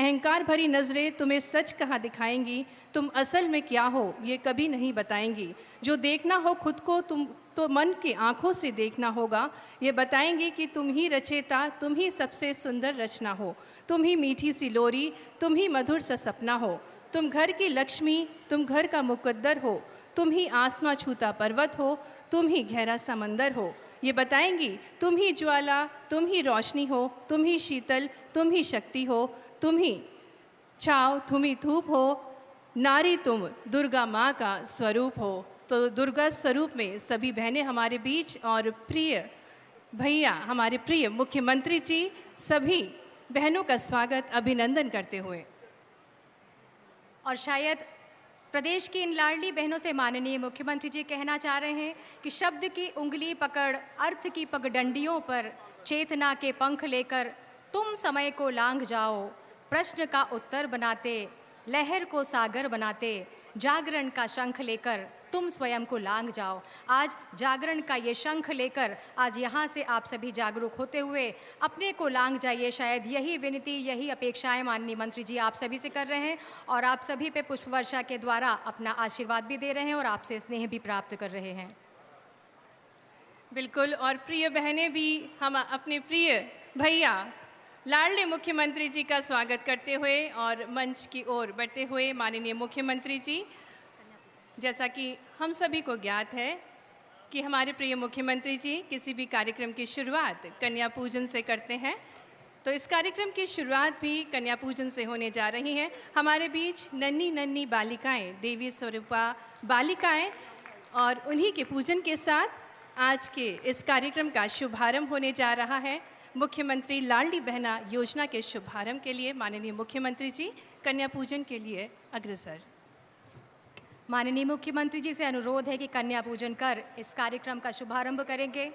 अहंकार भरी नज़रें तुम्हें सच कहाँ दिखाएंगी, तुम असल में क्या हो ये कभी नहीं बताएंगी। जो देखना हो खुद को तुम तो मन की आंखों से देखना होगा, ये बताएंगी कि तुम ही रचयिता, तुम ही सबसे सुंदर रचना हो, तुम ही मीठी सी लोरी, तुम ही मधुर सा सपना हो, तुम घर की लक्ष्मी, तुम घर का मुकद्दर हो, तुम ही आसमां छूता पर्वत हो, तुम ही गहरा समंदर हो। ये बताएंगी तुम ही ज्वाला, तुम ही रोशनी हो, तुम ही शीतल, तुम ही शक्ति हो, तुम ही छाव, तुम ही धूप हो, नारी तुम दुर्गा माँ का स्वरूप हो। तो दुर्गा स्वरूप में सभी बहनें हमारे बीच और प्रिय भैया हमारे प्रिय मुख्यमंत्री जी सभी बहनों का स्वागत अभिनंदन करते हुए। और शायद प्रदेश की इन लाडली बहनों से माननीय मुख्यमंत्री जी कहना चाह रहे हैं कि शब्द की उंगली पकड़ अर्थ की पगडंडियों पर चेतना के पंख लेकर तुम समय को लांघ जाओ, प्रश्न का उत्तर बनाते, लहर को सागर बनाते, जागरण का शंख लेकर तुम स्वयं को लांघ जाओ। आज जागरण का ये शंख लेकर आज यहाँ से आप सभी जागरूक होते हुए अपने को लांघ जाइए। शायद यही विनती, यही अपेक्षाएं माननीय मंत्री जी आप सभी से कर रहे हैं और आप सभी पे पुष्प वर्षा के द्वारा अपना आशीर्वाद भी दे रहे हैं और आपसे स्नेह भी प्राप्त कर रहे हैं। बिल्कुल, और प्रिय बहनें भी हम अपने प्रिय भैया लाडले मुख्यमंत्री जी का स्वागत करते हुए और मंच की ओर बढ़ते हुए। माननीय मुख्यमंत्री जी, जैसा कि हम सभी को ज्ञात है कि हमारे प्रिय मुख्यमंत्री जी किसी भी कार्यक्रम की शुरुआत कन्या पूजन से करते हैं, तो इस कार्यक्रम की शुरुआत भी कन्या पूजन से होने जा रही है। हमारे बीच नन्ही नन्ही बालिकाएं, देवी स्वरूपा बालिकाएं, और उन्हीं के पूजन के साथ आज के इस कार्यक्रम का शुभारंभ होने जा रहा है। मुख्यमंत्री लाडली बहना योजना के शुभारंभ के लिए माननीय मुख्यमंत्री जी कन्या पूजन के लिए अग्रसर। माननीय मुख्यमंत्री जी से अनुरोध है कि कन्या पूजन कर इस कार्यक्रम का शुभारंभ करेंगे।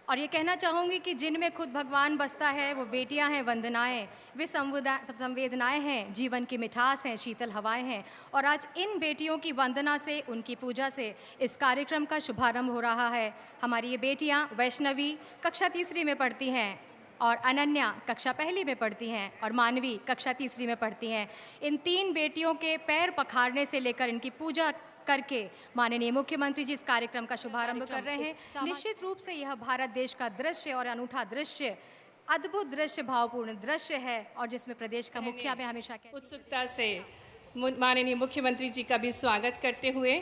और ये कहना चाहूँगी कि जिनमें खुद भगवान बसता है वो बेटियां हैं वंदनाएं, वे संवेदनाएं हैं, जीवन की मिठास हैं, शीतल हवाएं हैं। और आज इन बेटियों की वंदना से, उनकी पूजा से इस कार्यक्रम का शुभारंभ हो रहा है। हमारी ये बेटियां वैष्णवी कक्षा तीसरी में पढ़ती हैं और अनन्या कक्षा पहली में पढ़ती हैं और मानवी कक्षा तीसरी में पढ़ती हैं। इन तीन बेटियों के पैर पखारने से लेकर इनकी पूजा करके माननीय मुख्यमंत्री जी इस कार्यक्रम का शुभारंभ कर रहे हैं। निश्चित रूप से यह भारत देश का दृश्य और अनूठा दृश्य, अद्भुत दृश्य, भावपूर्ण दृश्य है और जिसमें प्रदेश का मुखिया में हमेशा उत्सुकता से माननीय मुख्यमंत्री जी का भी स्वागत करते हुए।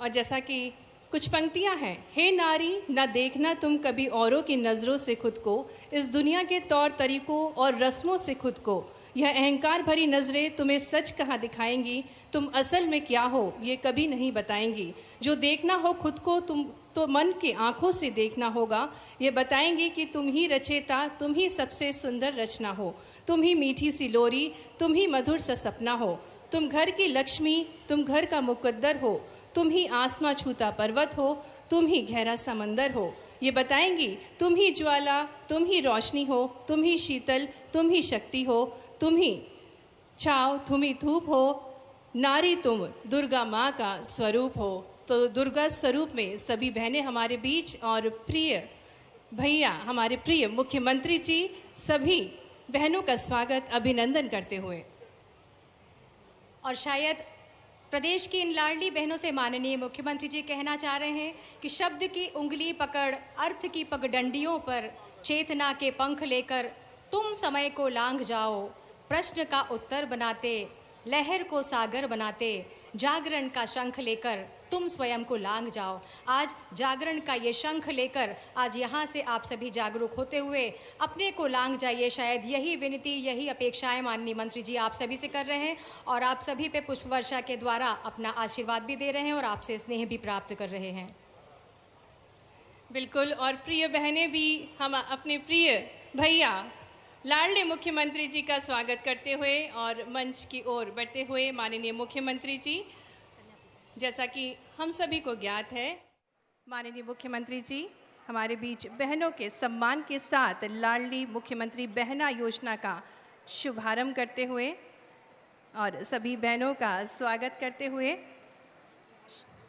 और जैसा कि कुछ पंक्तियां हैं, हे नारी न देखना तुम कभी औरों की नज़रों से खुद को, इस दुनिया के तौर तरीकों और रस्मों से खुद को, यह अहंकार भरी नज़रें तुम्हें सच कहाँ दिखाएंगी, तुम असल में क्या हो ये कभी नहीं बताएंगी। जो देखना हो खुद को तुम तो मन की आंखों से देखना होगा, ये बताएंगी कि तुम ही रचयिता, तुम ही सबसे सुंदर रचना हो, तुम ही मीठी सी लोरी, तुम ही मधुर सा सपना हो, तुम घर की लक्ष्मी, तुम घर का मुकद्दर हो, तुम ही आसमां छूता पर्वत हो, तुम ही गहरा समंदर हो। ये बताएंगी तुम ही ज्वाला, तुम ही रोशनी हो, तुम ही शीतल, तुम ही शक्ति हो, तुम ही छाव, तुम ही धूप हो, नारी तुम दुर्गा माँ का स्वरूप हो। तो दुर्गा स्वरूप में सभी बहनें हमारे बीच और प्रिय भैया हमारे प्रिय मुख्यमंत्री जी सभी बहनों का स्वागत अभिनंदन करते हुए। और शायद प्रदेश की इन लाडली बहनों से माननीय मुख्यमंत्री जी कहना चाह रहे हैं कि शब्द की उंगली पकड़ अर्थ की पगडंडियों पर चेतना के पंख लेकर तुम समय को लांघ जाओ, प्रश्न का उत्तर बनाते, लहर को सागर बनाते, जागरण का शंख लेकर तुम स्वयं को लांघ जाओ। आज जागरण का ये शंख लेकर आज यहाँ से आप सभी जागरूक होते हुए अपने को लांघ जाइए। शायद यही विनती, यही अपेक्षाएं माननीय मंत्री जी आप सभी से कर रहे हैं और आप सभी पे पुष्प वर्षा के द्वारा अपना आशीर्वाद भी दे रहे हैं और आपसे स्नेह भी प्राप्त कर रहे हैं। बिल्कुल, और प्रिय बहनें भी हम अपने प्रिय भैया लाडले मुख्यमंत्री जी का स्वागत करते हुए और मंच की ओर बढ़ते हुए। माननीय मुख्यमंत्री जी, जैसा कि हम सभी को ज्ञात है, माननीय मुख्यमंत्री जी हमारे बीच बहनों के सम्मान के साथ लाडली मुख्यमंत्री बहना योजना का शुभारंभ करते हुए और सभी बहनों का स्वागत करते हुए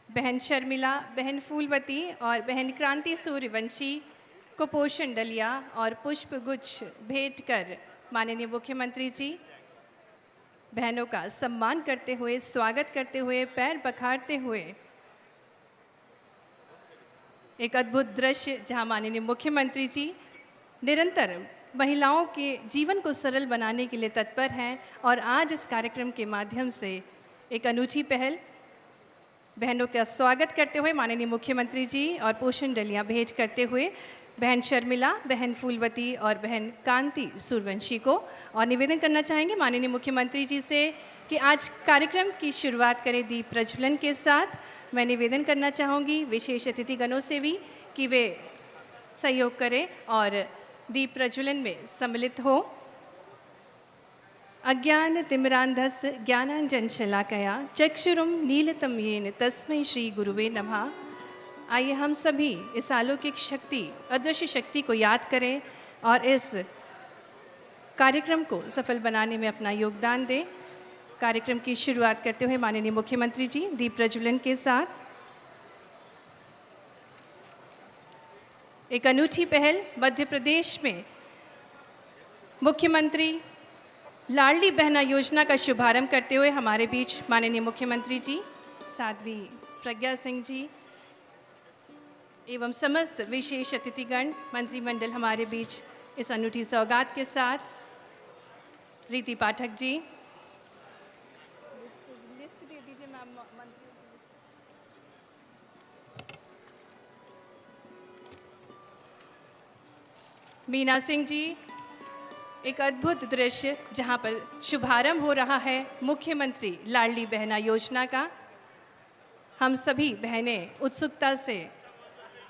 बहन शर्मिला, बहन फूलवती और बहन क्रांति सूर्यवंशी को पोषण डलिया और पुष्प गुच्छ भेंट कर माननीय मुख्यमंत्री जी बहनों का सम्मान करते हुए, स्वागत करते हुए, पैर पखारते हुए एक अद्भुत दृश्य जहां माननीय मुख्यमंत्री जी निरंतर महिलाओं के जीवन को सरल बनाने के लिए तत्पर हैं और आज इस कार्यक्रम के माध्यम से एक अनूठी पहल बहनों का स्वागत करते हुए माननीय मुख्यमंत्री जी और पोषण डलियां भेंट करते हुए बहन शर्मिला, बहन फूलवती और बहन कांति सूर्यवंशी को और निवेदन करना चाहेंगे माननीय मुख्यमंत्री जी से कि आज कार्यक्रम की शुरुआत करें दीप प्रज्वलन के साथ। मैं निवेदन करना चाहूँगी विशेष अतिथिगणों से भी कि वे सहयोग करें और दीप प्रज्वलन में सम्मिलित हो। अज्ञान तिमिरांधस्य ज्ञानांजन शलाकया चक्षुरुं नीलतम येन तस्मै श्री गुरुवे नमः। आइए हम सभी इस अलौकिक शक्ति, अदृश्य शक्ति को याद करें और इस कार्यक्रम को सफल बनाने में अपना योगदान दें। कार्यक्रम की शुरुआत करते हुए माननीय मुख्यमंत्री जी दीप प्रज्वलन के साथ एक अनूठी पहल मध्य प्रदेश में मुख्यमंत्री लाडली बहना योजना का शुभारंभ करते हुए हमारे बीच माननीय मुख्यमंत्री जी, साध्वी प्रज्ञा सिंह जी एवं समस्त विशेष अतिथिगण मंत्रिमंडल हमारे बीच इस अनूठी सौगात के साथ। रीति पाठक जी, लिस्ट दे दीजिए मैम। मीना सिंह जी, एक अद्भुत दृश्य जहां पर शुभारंभ हो रहा है मुख्यमंत्री लाडली बहना योजना का। हम सभी बहनें उत्सुकता से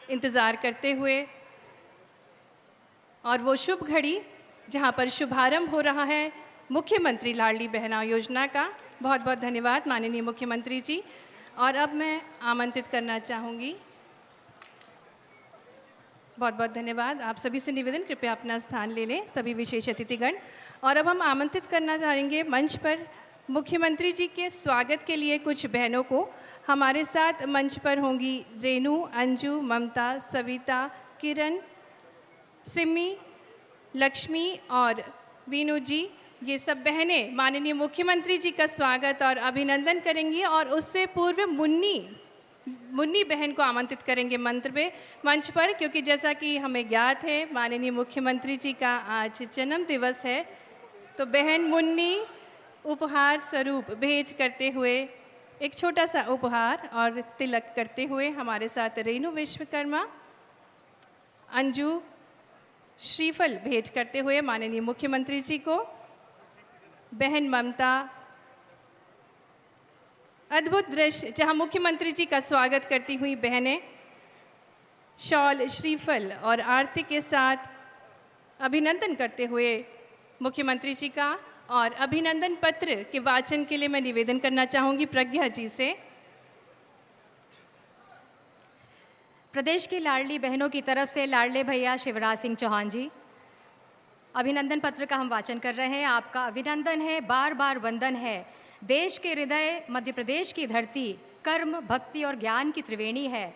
इंतज़ार करते हुए और वो शुभ घड़ी जहां पर शुभारंभ हो रहा है मुख्यमंत्री लाडली बहना योजना का। बहुत बहुत धन्यवाद माननीय मुख्यमंत्री जी। और अब मैं आमंत्रित करना चाहूँगी, बहुत बहुत धन्यवाद। आप सभी से निवेदन कृपया अपना स्थान ले लें सभी विशेष अतिथिगण। और अब हम आमंत्रित करना चाहेंगे मंच पर मुख्यमंत्री जी के स्वागत के लिए कुछ बहनों को। हमारे साथ मंच पर होंगी रेनू, अंजू, ममता, सविता, किरण, सिमी, लक्ष्मी और वीनू जी। ये सब बहनें माननीय मुख्यमंत्री जी का स्वागत और अभिनंदन करेंगी और उससे पूर्व मुन्नी बहन को आमंत्रित करेंगे मंच पर, क्योंकि जैसा कि हमें ज्ञात है माननीय मुख्यमंत्री जी का आज जन्म दिवस है। तो बहन मुन्नी उपहार स्वरूप भेंट करते हुए एक छोटा सा उपहार और तिलक करते हुए हमारे साथ रेनू विश्वकर्मा, अंजू श्रीफल भेंट करते हुए माननीय मुख्यमंत्री जी को, बहन ममता। अद्भुत दृश्य जहां मुख्यमंत्री जी का स्वागत करती हुई बहनें शॉल, श्रीफल और आरती के साथ अभिनंदन करते हुए मुख्यमंत्री जी का। और अभिनंदन पत्र के वाचन के लिए मैं निवेदन करना चाहूँगी प्रज्ञा जी से। प्रदेश की लाडली बहनों की तरफ से लाडले भैया शिवराज सिंह चौहान जी, अभिनंदन पत्र का हम वाचन कर रहे हैं। आपका अभिनंदन है, बार बार वंदन है। देश के हृदय मध्य प्रदेश की धरती कर्म, भक्ति और ज्ञान की त्रिवेणी है,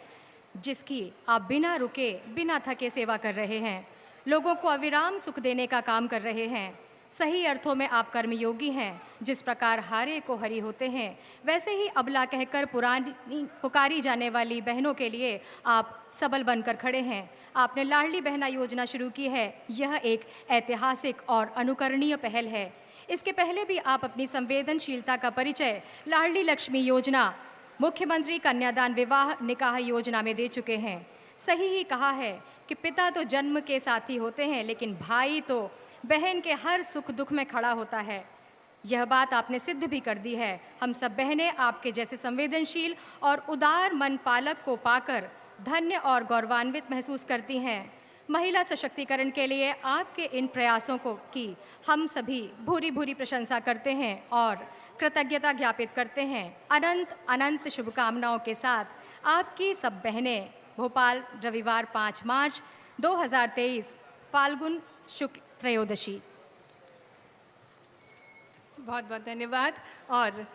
जिसकी आप बिना रुके, बिना थके सेवा कर रहे हैं। लोगों को अविराम सुख देने का काम कर रहे हैं। सही अर्थों में आप कर्मयोगी हैं। जिस प्रकार हारे को हरि होते हैं, वैसे ही अबला कहकर पुकारी जाने वाली बहनों के लिए आप सबल बनकर खड़े हैं। आपने लाडली बहना योजना शुरू की है। यह एक ऐतिहासिक और अनुकरणीय पहल है। इसके पहले भी आप अपनी संवेदनशीलता का परिचय लाडली लक्ष्मी योजना, मुख्यमंत्री कन्यादान विवाह निकाह योजना में दे चुके हैं। सही ही कहा है कि पिता तो जन्म के साथी होते हैं, लेकिन भाई तो बहन के हर सुख दुख में खड़ा होता है। यह बात आपने सिद्ध भी कर दी है। हम सब बहनें आपके जैसे संवेदनशील और उदार मन पालक को पाकर धन्य और गौरवान्वित महसूस करती हैं। महिला सशक्तिकरण के लिए आपके इन प्रयासों की हम सभी भूरी भूरी प्रशंसा करते हैं और कृतज्ञता ज्ञापित करते हैं। अनंत अनंत शुभकामनाओं के साथ आपकी सब बहनें भोपाल, रविवार 5 मार्च 2023 फाल्गुन शुक्ल त्रयोदशी। बहुत बहुत धन्यवाद। और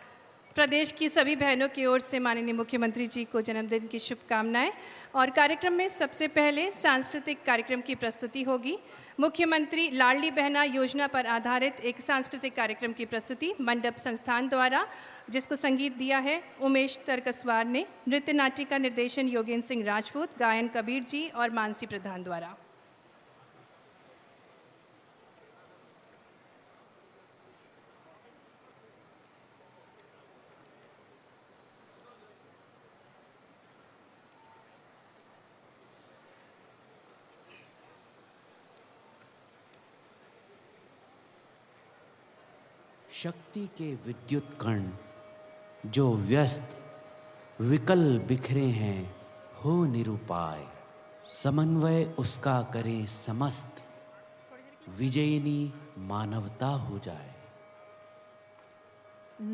प्रदेश की सभी बहनों की ओर से माननीय मुख्यमंत्री जी को जन्मदिन की शुभकामनाएं। और कार्यक्रम में सबसे पहले सांस्कृतिक कार्यक्रम की प्रस्तुति होगी। मुख्यमंत्री लाडली बहना योजना पर आधारित एक सांस्कृतिक कार्यक्रम की प्रस्तुति मंडप संस्थान द्वारा, जिसको संगीत दिया है उमेश तरकसवार ने। नृत्य नाट्य का निर्देशन योगेंद्र सिंह राजपूत, गायन कबीर जी और मानसी प्रधान द्वारा। शक्ति के विद्युत कण जो व्यस्त विकल बिखरे हैं हो निरुपाय, समन्वय उसका करे समस्त, विजयिनी मानवता हो जाए।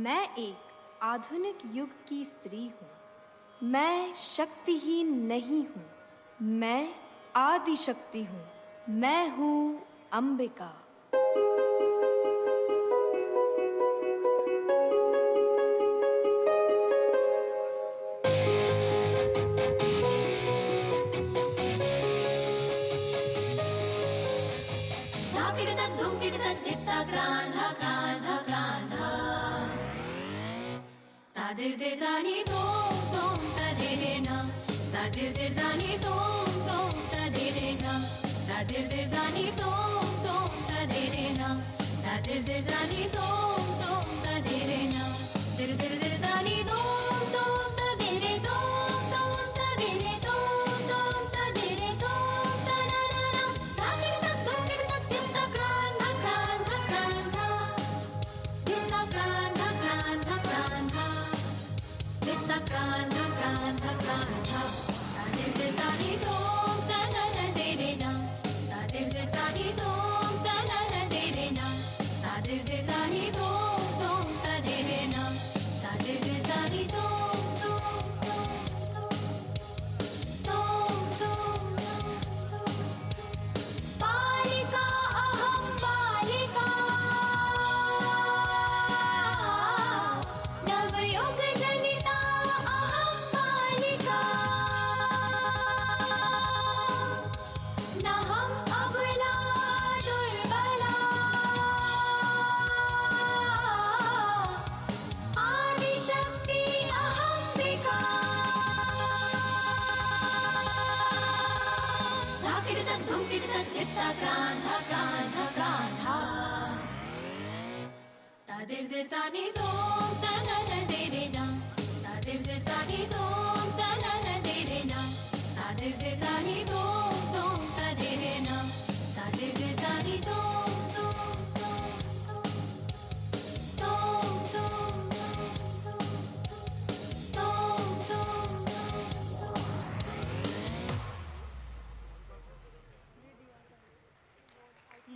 मैं एक आधुनिक युग की स्त्री हूँ, मैं शक्तिहीन नहीं हूँ, मैं आदि शक्ति हूँ, मैं हूँ अंबिका।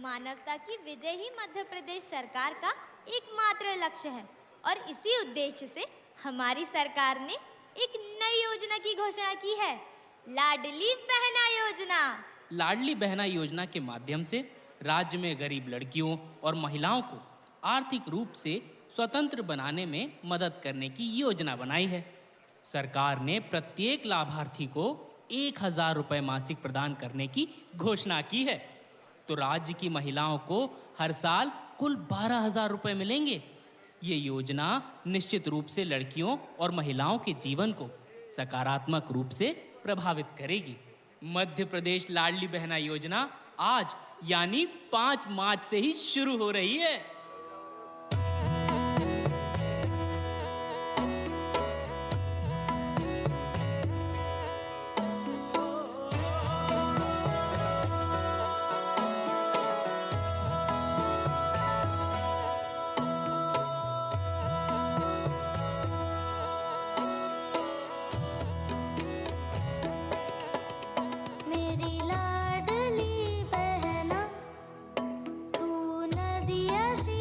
मानवता की विजय ही मध्य प्रदेश सरकार का एकमात्र लक्ष्य है और इसी उद्देश्य से हमारी सरकार ने एक नई योजना की घोषणा की है, लाडली बहना योजना। लाडली बहना योजना के माध्यम से राज्य में गरीब लड़कियों और महिलाओं को आर्थिक रूप से स्वतंत्र बनाने में मदद करने की योजना बनाई है। सरकार ने प्रत्येक लाभार्थी को 1000 रुपये मासिक प्रदान करने की घोषणा की है, तो राज्य की महिलाओं को हर साल कुल 12,000 रुपये मिलेंगे। ये योजना निश्चित रूप से लड़कियों और महिलाओं के जीवन को सकारात्मक रूप से प्रभावित करेगी। मध्य प्रदेश लाडली बहना योजना आज यानी 5 मार्च से ही शुरू हो रही है। मेरी लाडली बहना तू नदिया से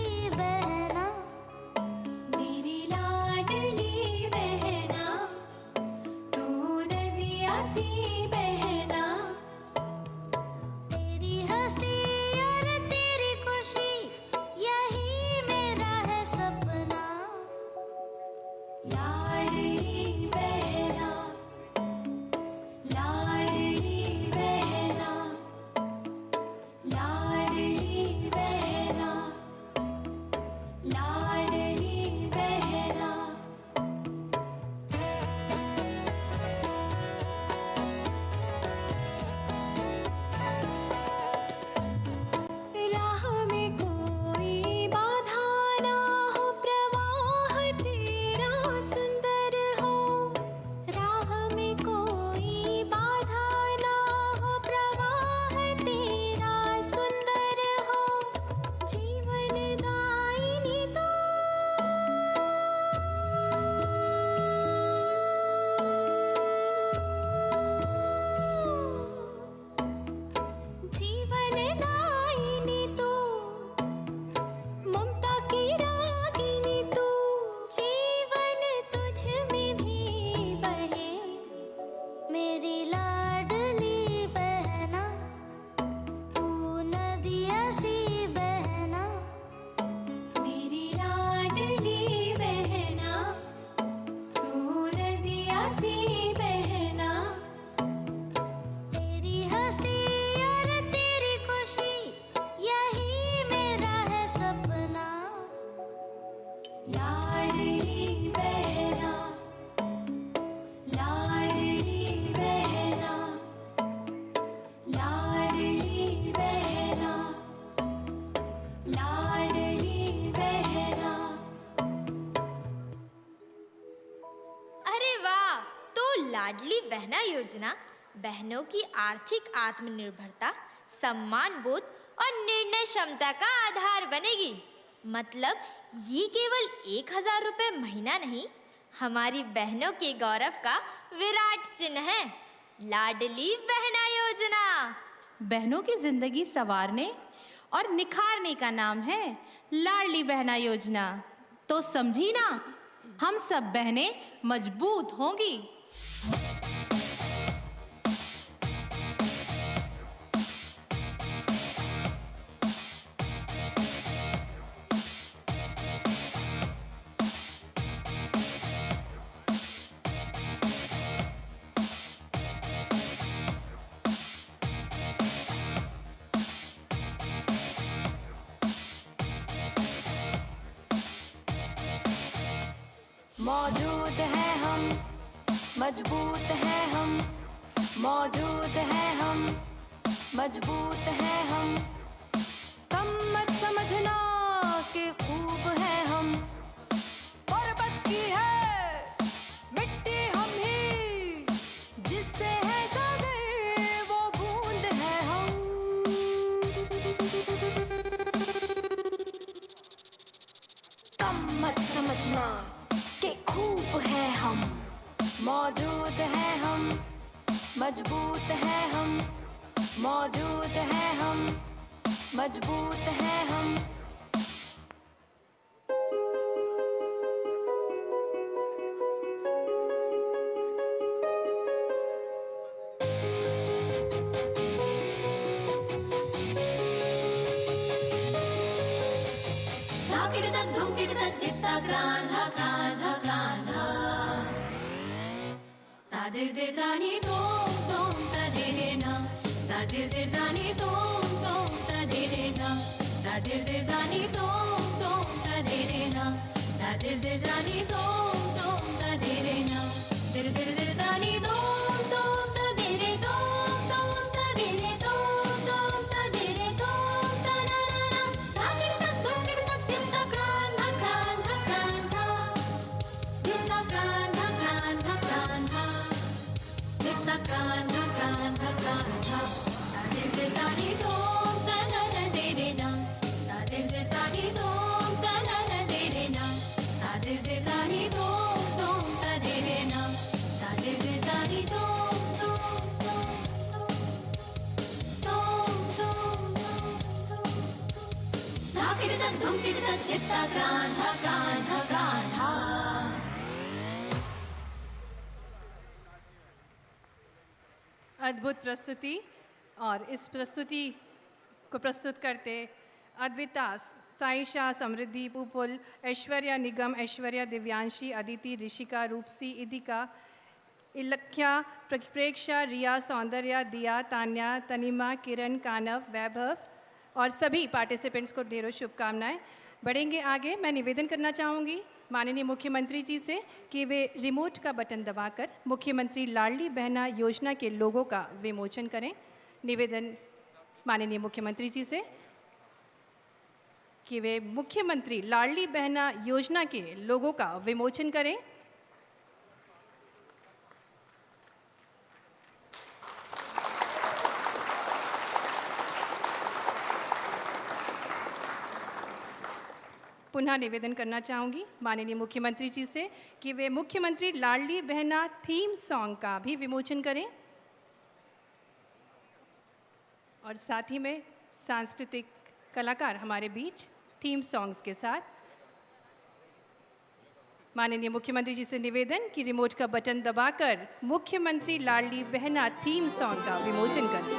लाडली बहना, लाडली बहना, लाडली बहना, लाडली बहना। अरे वाह! तो लाडली बहना योजना बहनों की आर्थिक आत्मनिर्भरता, सम्मान बोध और निर्णय क्षमता का आधार बनेगी। मतलब ये केवल 1,000 रुपए महीना नहीं, हमारी बहनों के गौरव का विराट चिन्ह है। लाडली बहना योजना बहनों की जिंदगी संवारने और निखारने का नाम है लाडली बहना योजना। तो समझी ना, हम सब बहनें मजबूत होंगी। मौजूद है हम, मजबूत है हम, मौजूद है हम, मजबूत है हम। कम मत समझना कि खूब है हम, पर्वत की है मिट्टी हम ही, जिससे है सागर वो बूंद है हम। कम मत समझना कि खूब है हम, मौजूद है हम, मजबूत है हम, मौजूद है हम, मजबूत है हम। धाकिडतक धुमकिडतक दित्ता ग्रांधा ग्रांधा ग्रांधा तादिर दिर दानी तोम तोम तादिरे ना तादिर दिर दानी तोम तोम तादिरे ना तादिर दिर दानी तोम तोम तादिरे ना तादिर दिर दानी तोम तोम तादिरे ना दिर दिर दिर दानी तोम तोम तादिरे तोम तोम तादिरे तोम तोम तादिरे तोम ताना ना ना धाकिडतक धुमकिडतक दित्ता ग्रांधा ग्रांधा ग्रांधा दित्ता ग्रांधा ग्रांधा ग्रांधा दित्ता ग्रांधा ग्रांधा ग्रांधा तादिर दिर दानी तोम ताना ना दिरे ना तादिर दिर दानी तोम ताना ना दिरे ना तादिर दिर दानी तोम तोम तादिरे ना तादिर दिर दानी तोम तोम तोम तोम तोम धाकिडतक धुमकिडतक दित्ता ग्रांधा ग्रांधा ग्रांधा। अद्भुत प्रस्तुति। और इस प्रस्तुति को प्रस्तुत करते अद्विता, साइशा, समृद्धि, पुपुल, ऐश्वर्या, निगम, ऐश्वर्या, दिव्यांशी, अदिति, ऋषिका, रूपसी, इदिका, इलख्या, प्रेक्षा, रिया, सौंदर्या, दिया, तान्या, तनिमा, किरण, कानव, वैभव और सभी पार्टिसिपेंट्स को ढेरों शुभकामनाएं। बढ़ेंगे आगे। मैं निवेदन करना चाहूँगी माननीय मुख्यमंत्री जी से कि वे रिमोट का बटन दबाकर मुख्यमंत्री लाडली बहना योजना के लोगों का विमोचन करें। निवेदन माननीय मुख्यमंत्री जी से कि वे मुख्यमंत्री लाडली बहना योजना के लोगों का विमोचन करें। पुनः निवेदन करना चाहूँगी माननीय मुख्यमंत्री जी से कि वे मुख्यमंत्री लाडली बहना थीम सॉन्ग का भी विमोचन करें और साथ ही में सांस्कृतिक कलाकार हमारे बीच थीम सॉन्ग्स के साथ। माननीय मुख्यमंत्री जी से निवेदन कि रिमोट का बटन दबाकर मुख्यमंत्री लाडली बहना थीम सॉन्ग का विमोचन करें।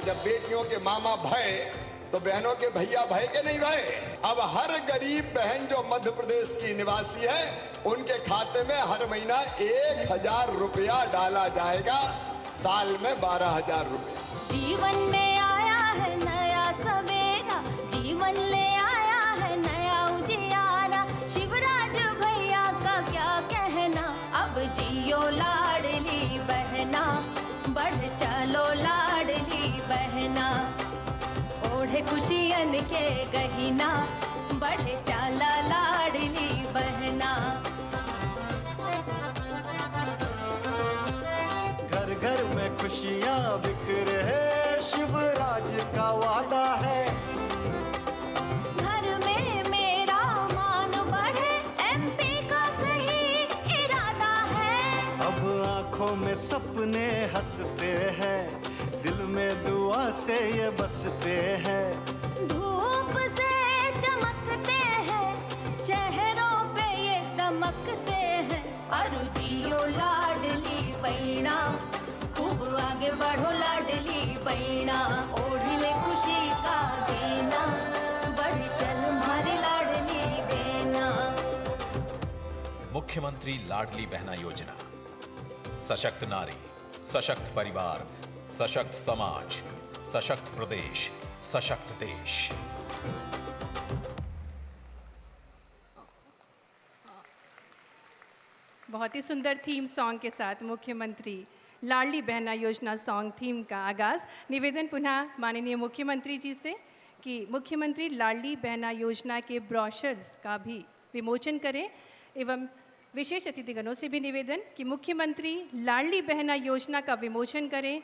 जब बेटियों के मामा भय तो बहनों के भैया भय के नहीं भय। अब हर गरीब बहन जो मध्य प्रदेश की निवासी है उनके खाते में हर महीना 1,000 रुपया डाला जाएगा, साल में 12,000 रुपया। जीवन में आया है नया सवेरा, जीवन ले आया है नया उजियारा, शिवराज खुशियन के गहिना, बढ़े चाला लाडली बहना। घर घर में खुशियाँ बिखरे है, शिवराज का वादा है। घर में मेरा मान बढ़े, एमपी का सही इरादा है। अब आँखों में सपने हंसते हैं, दिल में दुआ से ये बसते हैं। धूप से चमकते हैं, चेहरों पे ये दमकते हैं। अरु जियो लाडली बहना, खूब आगे बढ़ो लाडली बहना। ओढ़ ले खुशी का देना, बढ़ चल मारे लाडली बहना। मुख्यमंत्री लाडली बहना योजना, सशक्त नारी, सशक्त परिवार, सशक्त समाज, सशक्त प्रदेश, सशक्त देश। बहुत ही सुंदर थीम सॉन्ग के साथ मुख्यमंत्री लाडली बहना योजना सॉन्ग थीम का आगाज़। निवेदन पुनः माननीय मुख्यमंत्री जी से कि मुख्यमंत्री लाडली बहना योजना के ब्रोशर्स का भी विमोचन करें, एवं विशेष अतिथिगणों से भी निवेदन कि मुख्यमंत्री लाडली बहना योजना का विमोचन करें।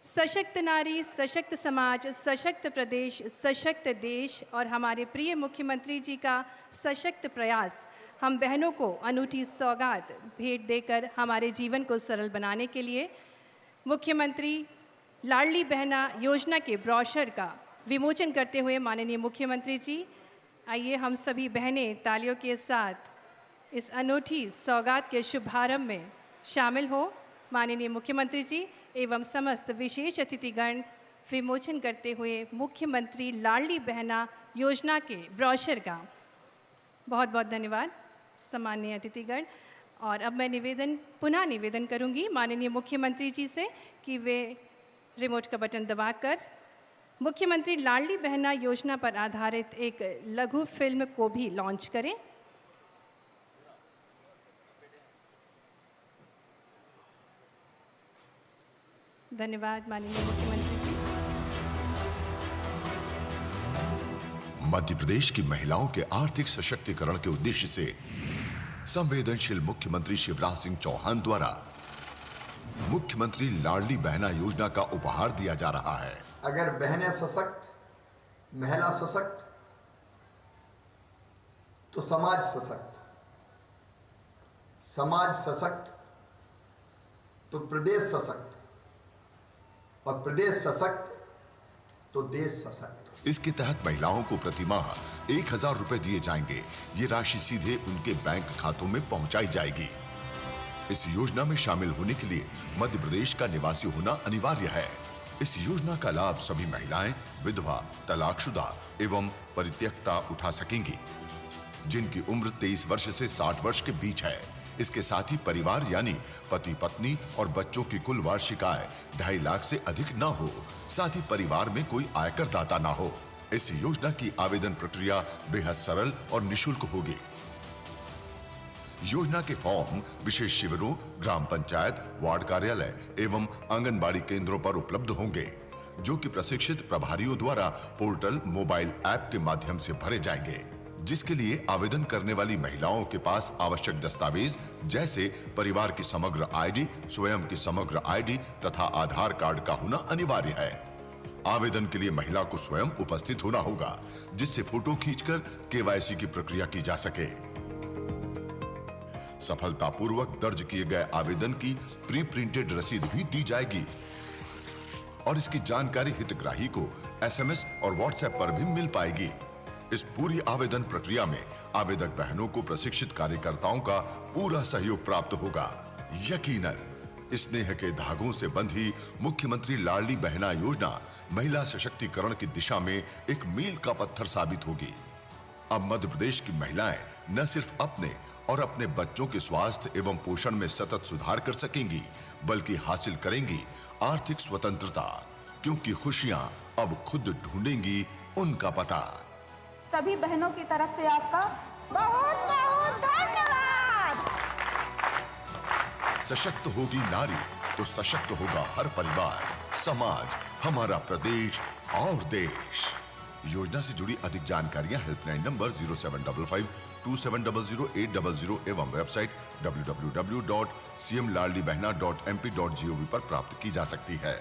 सशक्त नारी, सशक्त समाज, सशक्त प्रदेश, सशक्त देश और हमारे प्रिय मुख्यमंत्री जी का सशक्त प्रयास हम बहनों को अनूठी सौगात भेंट देकर हमारे जीवन को सरल बनाने के लिए मुख्यमंत्री लाडली बहना योजना के ब्रोशर का विमोचन करते हुए माननीय मुख्यमंत्री जी, आइए हम सभी बहनें तालियों के साथ इस अनूठी सौगात के शुभारंभ में शामिल हो। माननीय मुख्यमंत्री जी एवं समस्त विशेष अतिथिगण विमोचन करते हुए मुख्यमंत्री लाडली बहना योजना के ब्रोशर का बहुत बहुत धन्यवाद सम्माननीय अतिथिगण। और अब मैं पुनः निवेदन करूंगी माननीय मुख्यमंत्री जी से कि वे रिमोट का बटन दबाकर मुख्यमंत्री लाडली बहना योजना पर आधारित एक लघु फिल्म को भी लॉन्च करें। धन्यवाद माननीय मुख्यमंत्री जी। मध्य प्रदेश की महिलाओं के आर्थिक सशक्तिकरण के उद्देश्य से संवेदनशील मुख्यमंत्री शिवराज सिंह चौहान द्वारा मुख्यमंत्री लाडली बहना योजना का उपहार दिया जा रहा है। अगर बहनें सशक्त, महिला सशक्त, तो समाज सशक्त, समाज सशक्त तो प्रदेश सशक्त, और प्रदेश सशक्त तो देश सशक्त। इसके तहत महिलाओं को प्रतिमाह 1000 रुपए दिए जाएंगे। ये राशि सीधे उनके बैंक खातों में पहुंचाई जाएगी। इस योजना में शामिल होने के लिए मध्य प्रदेश का निवासी होना अनिवार्य है। इस योजना का लाभ सभी महिलाएं, विधवा, तलाकशुदा एवं परित्यक्ता उठा सकेंगी, जिनकी उम्र 23 वर्ष से 60 वर्ष के बीच है। इसके साथ ही परिवार यानी पति पत्नी और बच्चों की कुल वार्षिक आय 2.5 लाख से अधिक ना हो, साथ ही परिवार में कोई आयकर दाता ना हो। इस योजना की आवेदन प्रक्रिया बेहद सरल और निशुल्क होगी। योजना के फॉर्म विशेष शिविरों, ग्राम पंचायत, वार्ड कार्यालय एवं आंगनबाड़ी केंद्रों पर उपलब्ध होंगे, जो कि प्रशिक्षित प्रभारियों द्वारा पोर्टल मोबाइल ऐप के माध्यम से भरे जाएंगे, जिसके लिए आवेदन करने वाली महिलाओं के पास आवश्यक दस्तावेज जैसे परिवार की समग्र आईडी, स्वयं की समग्र आईडी तथा आधार कार्ड का होना अनिवार्य है। आवेदन के लिए महिला को स्वयं उपस्थित होना होगा, जिससे फोटो खींचकर केवाईसी की प्रक्रिया की जा सके। सफलतापूर्वक दर्ज किए गए आवेदन की प्री प्रिंटेड रसीद भी दी जाएगी और इसकी जानकारी हितग्राही को एसएमएस और व्हाट्सएप पर भी मिल पाएगी। इस पूरी आवेदन प्रक्रिया में आवेदक बहनों को प्रशिक्षित कार्यकर्ताओं का पूरा सहयोग प्राप्त होगा। यकीनन स्नेह के धागों से बंधी मुख्यमंत्री लाडली बहना योजना महिला सशक्तिकरण की दिशा में एक मील का पत्थर साबित होगी। अब मध्य प्रदेश की महिलाएं न सिर्फ अपने और अपने बच्चों के स्वास्थ्य एवं पोषण में सतत सुधार कर सकेंगी, बल्कि हासिल करेंगी आर्थिक स्वतंत्रता, क्योंकि खुशियां अब खुद ढूंढेंगी उनका पता। सभी बहनों की तरफ से आपका बहुत बहुत धन्यवाद। सशक्त होगी नारी तो सशक्त होगा हर परिवार, समाज, हमारा प्रदेश और देश। योजना से जुड़ी अधिक जानकारियां हेल्पलाइन नंबर 0755-2700-800 एवं वेबसाइट www.cmlardibehna.mp.gov पर प्राप्त की जा सकती है।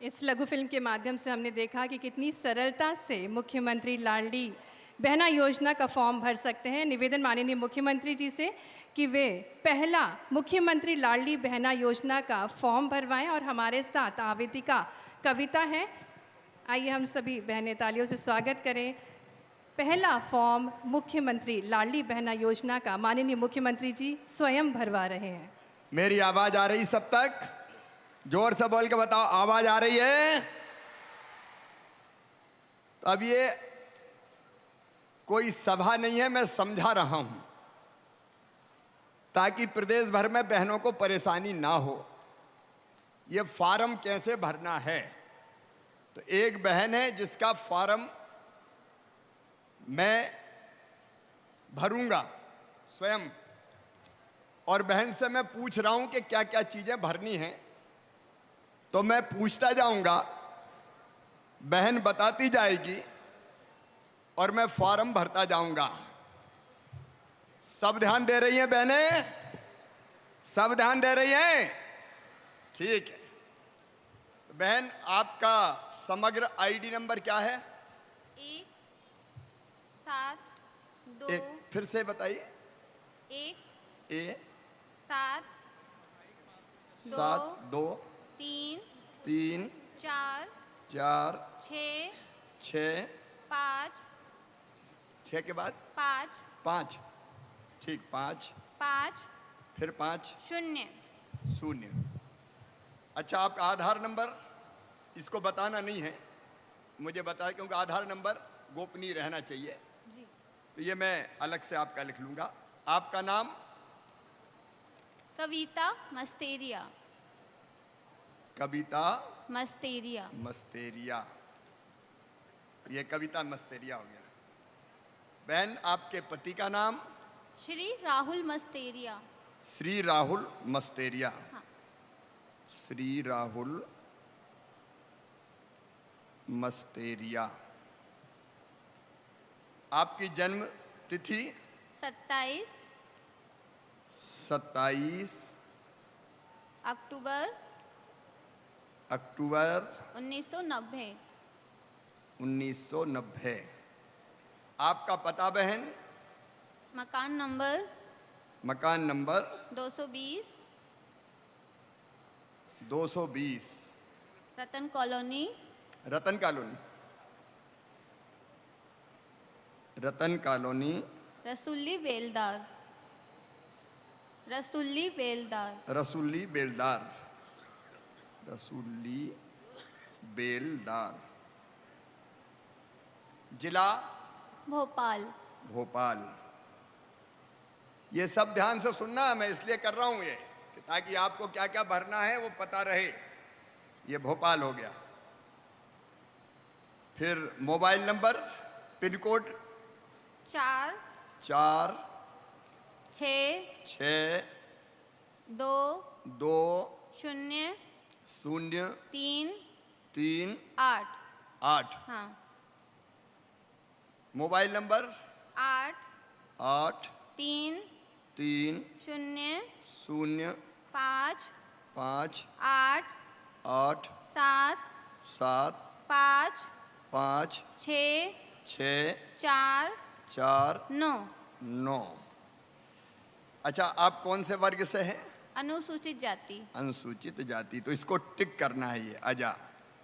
इस लघु फिल्म के माध्यम से हमने देखा कि कितनी सरलता से मुख्यमंत्री लाडली बहना योजना का फॉर्म भर सकते हैं। निवेदन माननीय मुख्यमंत्री जी से कि वे पहला मुख्यमंत्री लाडली बहना योजना का फॉर्म भरवाएं। और हमारे साथ आवेदिका कविता है, आइए हम सभी बहनें तालियों से स्वागत करें। पहला फॉर्म मुख्यमंत्री लाडली बहना योजना का माननीय मुख्यमंत्री जी स्वयं भरवा रहे हैं। मेरी आवाज आ रही सब तक? जोर से बोल के बताओ, आवाज आ रही है? तो अब ये कोई सभा नहीं है, मैं समझा रहा हूं ताकि प्रदेश भर में बहनों को परेशानी ना हो। ये फॉर्म कैसे भरना है, तो एक बहन है जिसका फॉर्म मैं भरूंगा स्वयं, और बहन से मैं पूछ रहा हूं कि क्या क्या चीजें भरनी हैं। तो मैं पूछता जाऊंगा, बहन बताती जाएगी और मैं फॉर्म भरता जाऊंगा। सब ध्यान दे रही हैं बहनें? सब ध्यान दे रही हैं? ठीक है। बहन, आपका समग्र आईडी नंबर क्या है? 172 एक फिर से बताइए। 172 3 3 4 4 6 6 5 6 के बाद 5 5। ठीक, 5 फिर 5 0। 0। अच्छा, आपका आधार नंबर इसको बताना नहीं है, मुझे बताया, क्योंकि आधार नंबर गोपनीय रहना चाहिए। जी। तो ये मैं अलग से आपका लिख लूंगा। आपका नाम? कविता मस्तेरिया। कविता मस्तेरिया। मस्तेरिया। ये कविता मस्तेरिया हो गया। बहन, आपके पति का नाम? श्री राहुल मस्तेरिया। श्री राहुल मस्तेरिया। हाँ। श्री राहुल मस्तेरिया। आपकी जन्म तिथि? 27 अक्टूबर 1990। 1990। आपका पता बहन? मकान नंबर 220 रतन कॉलोनी। रतन कॉलोनी। रसूली बेलदार। जिला? भोपाल। ये सब ध्यान से सुनना, मैं इसलिए कर रहा हूं ये कि ताकि आपको क्या क्या भरना है वो पता रहे। ये भोपाल हो गया। फिर मोबाइल नंबर, पिन कोड? 4 6 2 2 0 0 3 3 8। 8। हाँ। Mobile number? 8 3 3 0 0 5 5 8 8 7 7 5 5 6 6 4 4 9। अच्छा, आप कौन से वर्ग से हैं? अनुसूचित जाति। अनुसूचित जाति। तो इसको टिक करना है। ये अजा,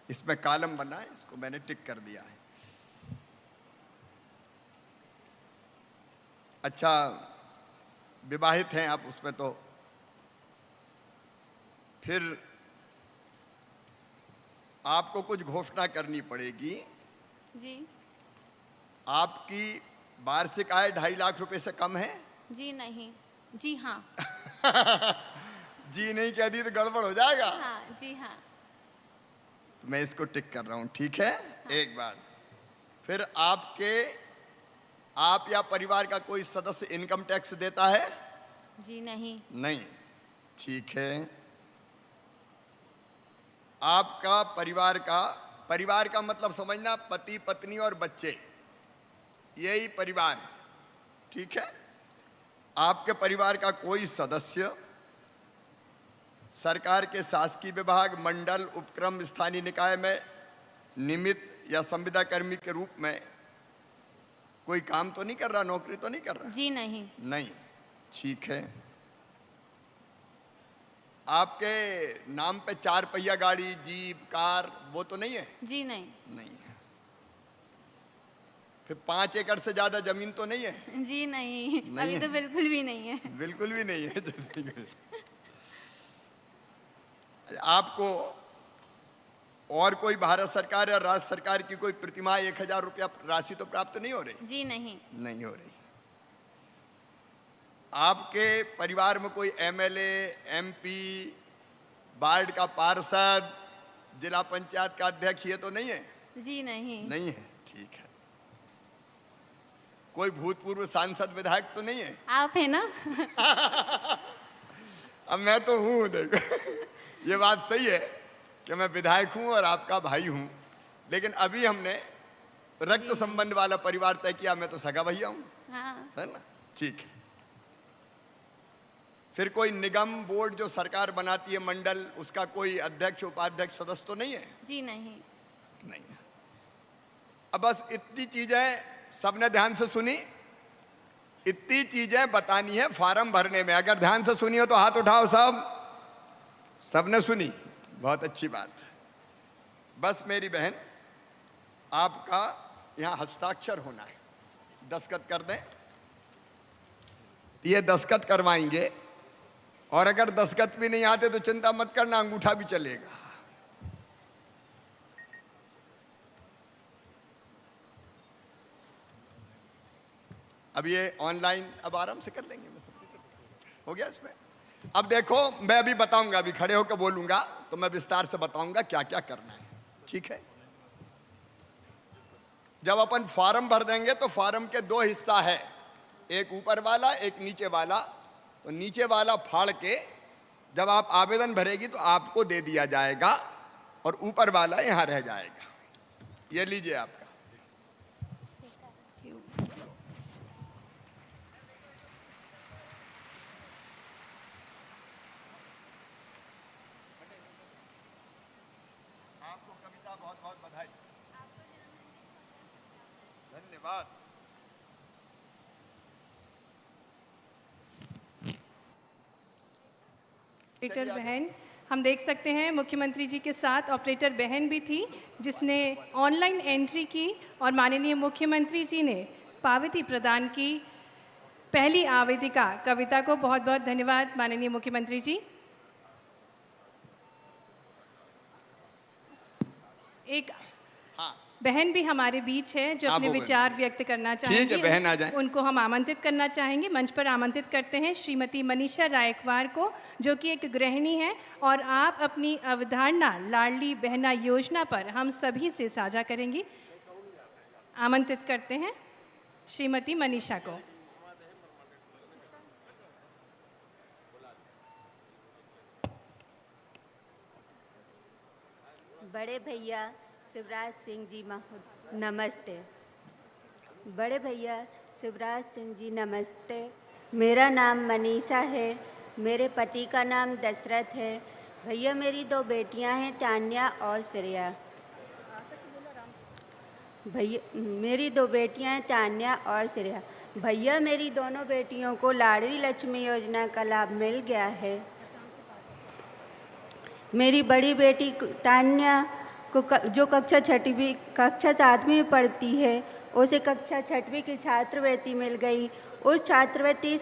इसमें कॉलम बना है, इसको मैंने टिक कर दिया है। अच्छा, विवाहित हैं आप, उसमें तो फिर आपको कुछ घोषणा करनी पड़ेगी। जी। आपकी वार्षिक आय 2.5 लाख रुपए से कम है? जी नहीं। जी हाँ। जी नहीं कह दी तो गड़बड़ हो जाएगा। हाँ, जी हाँ। तो मैं इसको टिक कर रहा हूं, ठीक है? हाँ। एक बात, फिर आप या परिवार का कोई सदस्य इनकम टैक्स देता है? जी नहीं। नहीं, ठीक है। आपका परिवार का मतलब समझना, पति पत्नी और बच्चे, यही परिवार है, ठीक है। आपके परिवार का कोई सदस्य सरकार के शासकीय विभाग, मंडल, उपक्रम, स्थानीय निकाय में निमित्त या संविदा कर्मी के रूप में कोई काम तो नहीं कर रहा, नौकरी तो नहीं कर रहा? जी नहीं। नहीं, ठीक है। आपके नाम पे 4 पहिया गाड़ी, जीप, कार वो तो नहीं है? जी नहीं। नहीं है। फिर 5 एकड़ से ज्यादा जमीन तो नहीं है? जी नहीं, नहीं अभी है। तो बिल्कुल भी नहीं है। बिल्कुल भी नहीं है। आपको और कोई भारत सरकार या राज्य सरकार की कोई प्रतिमाह 1000 रुपया राशि तो प्राप्त नहीं हो रही? जी नहीं। नहीं हो रही। आपके परिवार में कोई एमएलए, एमपी, वार्ड का पार्षद, जिला पंचायत का अध्यक्ष ये तो नहीं है? जी नहीं। नहीं है, ठीक है। कोई भूतपूर्व सांसद, विधायक तो नहीं है? आप है ना? अब मैं तो हूँ, देखो ये बात सही है कि मैं विधायक हूँ और आपका भाई हूँ, लेकिन अभी हमने रक्त संबंध वाला परिवार तय किया, मैं तो सगा भैया हूँ। हाँ। है ना, ठीक है। फिर कोई निगम, बोर्ड जो सरकार बनाती है, मंडल, उसका कोई अध्यक्ष, उपाध्यक्ष, सदस्य तो नहीं है? जी नहीं। नहीं। अब बस इतनी चीजें सबने ध्यान से सुनी, इतनी चीजें बतानी है फॉर्म भरने में। अगर ध्यान से सुनी हो तो हाथ उठाओ। सबने सुनी, बहुत अच्छी बात। बस मेरी बहन, आपका यहाँ हस्ताक्षर होना है, दस्तखत कर दें। ये दस्तखत करवाएंगे, और अगर दस्तखत भी नहीं आते तो चिंता मत करना, अंगूठा भी चलेगा। अब ये ऑनलाइन अब आराम से कर लेंगे, हो गया इसमें। अब देखो, मैं अभी बताऊंगा, अभी खड़े होकर बोलूंगा तो मैं विस्तार से बताऊंगा क्या क्या करना है, ठीक है। जब अपन फॉर्म भर देंगे तो फॉर्म के 2 हिस्सा है, एक ऊपर वाला, एक नीचे वाला। तो नीचे वाला फाड़ के जब आप आवेदन भरेगी तो आपको दे दिया जाएगा, और ऊपर वाला यहाँ रह जाएगा। ये लीजिए आपका। आपको कविता बहुत बहुत बधाई, धन्यवाद। ऑपरेटर बहन, हम देख सकते हैं मुख्यमंत्री जी के साथ ऑपरेटर बहन भी थी, जिसने ऑनलाइन एंट्री की, और माननीय मुख्यमंत्री जी ने पावती प्रदान की। पहली आवेदिका कविता को बहुत बहुत धन्यवाद माननीय मुख्यमंत्री जी। एक बहन भी हमारे बीच है जो अपने विचार व्यक्त करना चाहेंगे। ठीक है, बहन आ जाएं। उनको हम आमंत्रित करना चाहेंगे, मंच पर आमंत्रित करते हैं श्रीमती मनीषा रायकवार को, जो कि एक गृहिणी है, और आप अपनी अवधारणा लाडली बहना योजना पर हम सभी से साझा करेंगी। आमंत्रित करते हैं श्रीमती मनीषा को। बड़े भैया शिवराज सिंह जी नमस्ते। बड़े भैया शिवराज सिंह जी नमस्ते। मेरा नाम मनीषा है, मेरे पति का नाम दशरथ है। भैया मेरी 2 बेटियां हैं, तान्या और श्रेया। भैया मेरी 2 बेटियां हैं, तान्या और श्रेया। भैया मेरी दोनों बेटियों को लाडली लक्ष्मी योजना का लाभ मिल गया है। मेरी बड़ी बेटी तान्या को जो कक्षा 7वीं में पढ़ती है, उसे कक्षा 6वीं की छात्रवृत्ति मिल गई। उस छात्रवृत्ति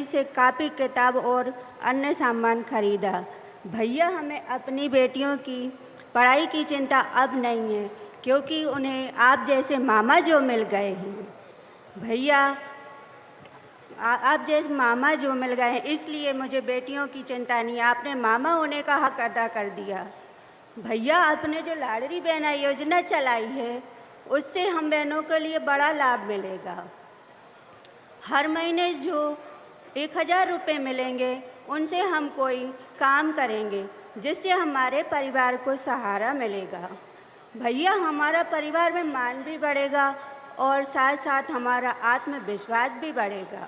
से कापी, किताब और अन्य सामान खरीदा। भैया हमें अपनी बेटियों की पढ़ाई की चिंता अब नहीं है, क्योंकि उन्हें आप जैसे मामा जो मिल गए हैं। भैया आप जैसे मामा जो मिल गए हैं, इसलिए मुझे बेटियों की चिंता नहीं, आपने मामा होने का हक अदा कर दिया। भैया आपने जो लाडली बहना योजना चलाई है, उससे हम बहनों के लिए बड़ा लाभ मिलेगा। हर महीने जो 1000 रुपये मिलेंगे, उनसे हम कोई काम करेंगे। जिससे हमारे परिवार को सहारा मिलेगा। भैया, हमारा परिवार में मान भी बढ़ेगा और साथ साथ हमारा आत्मविश्वास भी बढ़ेगा।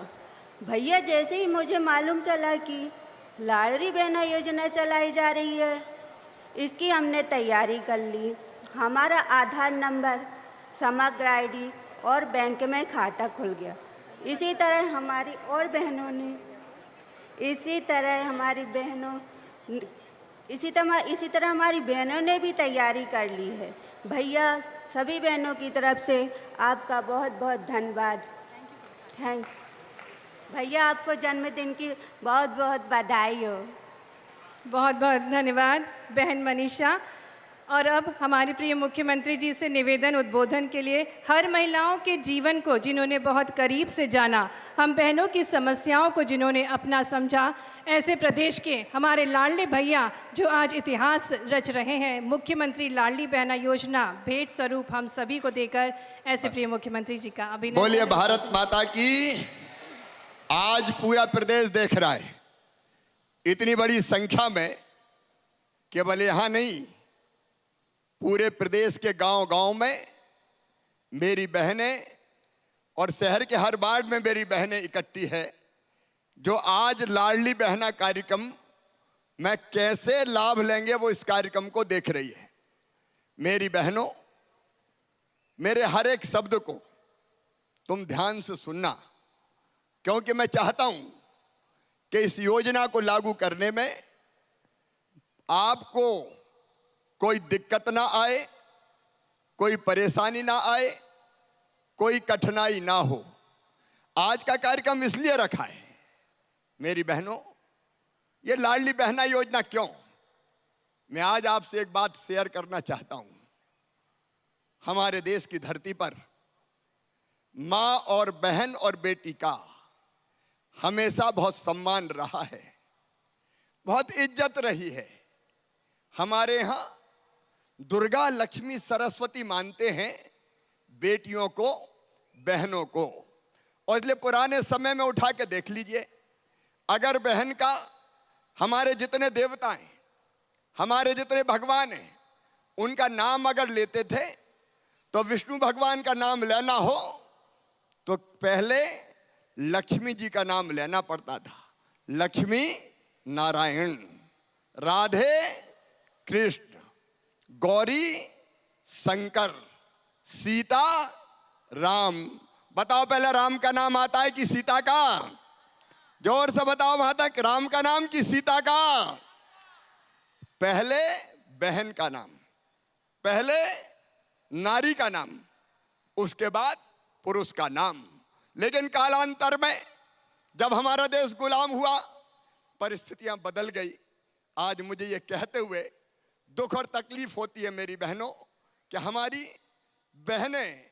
भैया, जैसे ही मुझे मालूम चला कि लाडली बहना योजना चलाई जा रही है, इसकी हमने तैयारी कर ली। हमारा आधार नंबर, समग्र आईडी और बैंक में खाता खुल गया। इसी तरह हमारी बहनों ने भी तैयारी कर ली है। भैया, सभी बहनों की तरफ से आपका बहुत बहुत धन्यवाद। थैंक भैया, आपको जन्मदिन की बहुत बहुत बधाई हो। बहुत बहुत धन्यवाद बहन मनीषा। और अब हमारे प्रिय मुख्यमंत्री जी से निवेदन उद्बोधन के लिए, हर महिलाओं के जीवन को जिन्होंने बहुत करीब से जाना, हम बहनों की समस्याओं को जिन्होंने अपना समझा, ऐसे प्रदेश के हमारे लाडले भैया जो आज इतिहास रच रहे हैं, मुख्यमंत्री लाडली बहना योजना भेंट स्वरूप हम सभी को देकर ऐसे प्रिय मुख्यमंत्री जी का अभिनंदन। बोलिए भारत माता की। आज पूरा प्रदेश देख रहा है, इतनी बड़ी संख्या में, केवल यहाँ नहीं, पूरे प्रदेश के गांव-गांव में मेरी बहनें और शहर के हर वार्ड में मेरी बहनें इकट्ठी है, जो आज लाडली बहना कार्यक्रम में कैसे लाभ लेंगे वो इस कार्यक्रम को देख रही है। मेरी बहनों, मेरे हर एक शब्द को तुम ध्यान से सुनना, क्योंकि मैं चाहता हूं कि इस योजना को लागू करने में आपको कोई दिक्कत ना आए, कोई परेशानी ना आए, कोई कठिनाई ना हो। आज का कार्यक्रम इसलिए रखा है मेरी बहनों, ये लाडली बहना योजना क्यों, मैं आज आपसे एक बात शेयर करना चाहता हूं। हमारे देश की धरती पर मां और बहन और बेटी का हमेशा बहुत सम्मान रहा है, बहुत इज्जत रही है। हमारे यहाँ दुर्गा, लक्ष्मी, सरस्वती मानते हैं बेटियों को, बहनों को। और इसलिए पुराने समय में उठा के देख लीजिए, अगर बहन का हमारे जितने देवता हैं, हमारे जितने भगवान हैं, उनका नाम अगर लेते थे तो विष्णु भगवान का नाम लेना हो तो पहले लक्ष्मी जी का नाम लेना पड़ता था। लक्ष्मी नारायण, राधे कृष्ण, गौरी शंकर, सीता राम। बताओ पहले राम का नाम आता है कि सीता का? जोर से बताओ वहां तक, राम का नाम कि सीता का? पहले बहन का नाम, पहले नारी का नाम, उसके बाद पुरुष का नाम। लेकिन कालांतर में जब हमारा देश गुलाम हुआ, परिस्थितियां बदल गई। आज मुझे ये कहते हुए दुख और तकलीफ होती है मेरी बहनों कि हमारी बहनें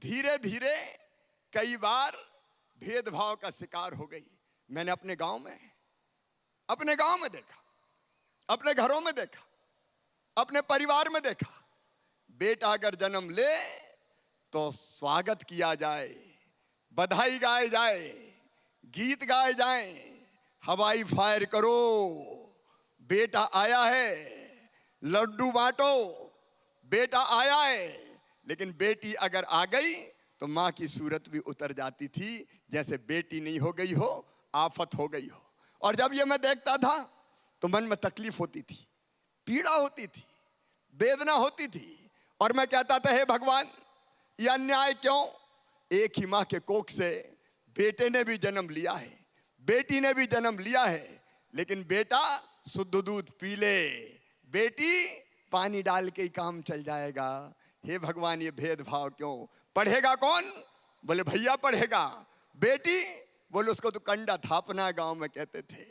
धीरे धीरे कई बार भेदभाव का शिकार हो गई। मैंने अपने गांव में देखा, अपने घरों में देखा, अपने परिवार में देखा, बेटा अगर जन्म ले तो स्वागत किया जाए, बधाई गाए जाए, गीत गाए जाए, हवाई फायर करो, बेटा आया है, लड्डू बांटो, बेटा आया है। लेकिन बेटी अगर आ गई तो माँ की सूरत भी उतर जाती थी, जैसे बेटी नहीं हो गई हो, आफत हो गई हो। और जब ये मैं देखता था तो मन में तकलीफ होती थी, पीड़ा होती थी, वेदना होती थी। और मैं कहता था, हे भगवान, ये अन्याय क्यों? एक ही माँ के कोख से बेटे ने भी जन्म लिया है, बेटी ने भी जन्म लिया है, लेकिन बेटा शुद्ध दूध पी ले, बेटी पानी डाल के ही काम चल जाएगा। हे भगवान, ये भेदभाव क्यों? पढ़ेगा कौन? बोले भैया पढ़ेगा। बेटी? बोले उसको तो कंडा थापना, गांव में कहते थे।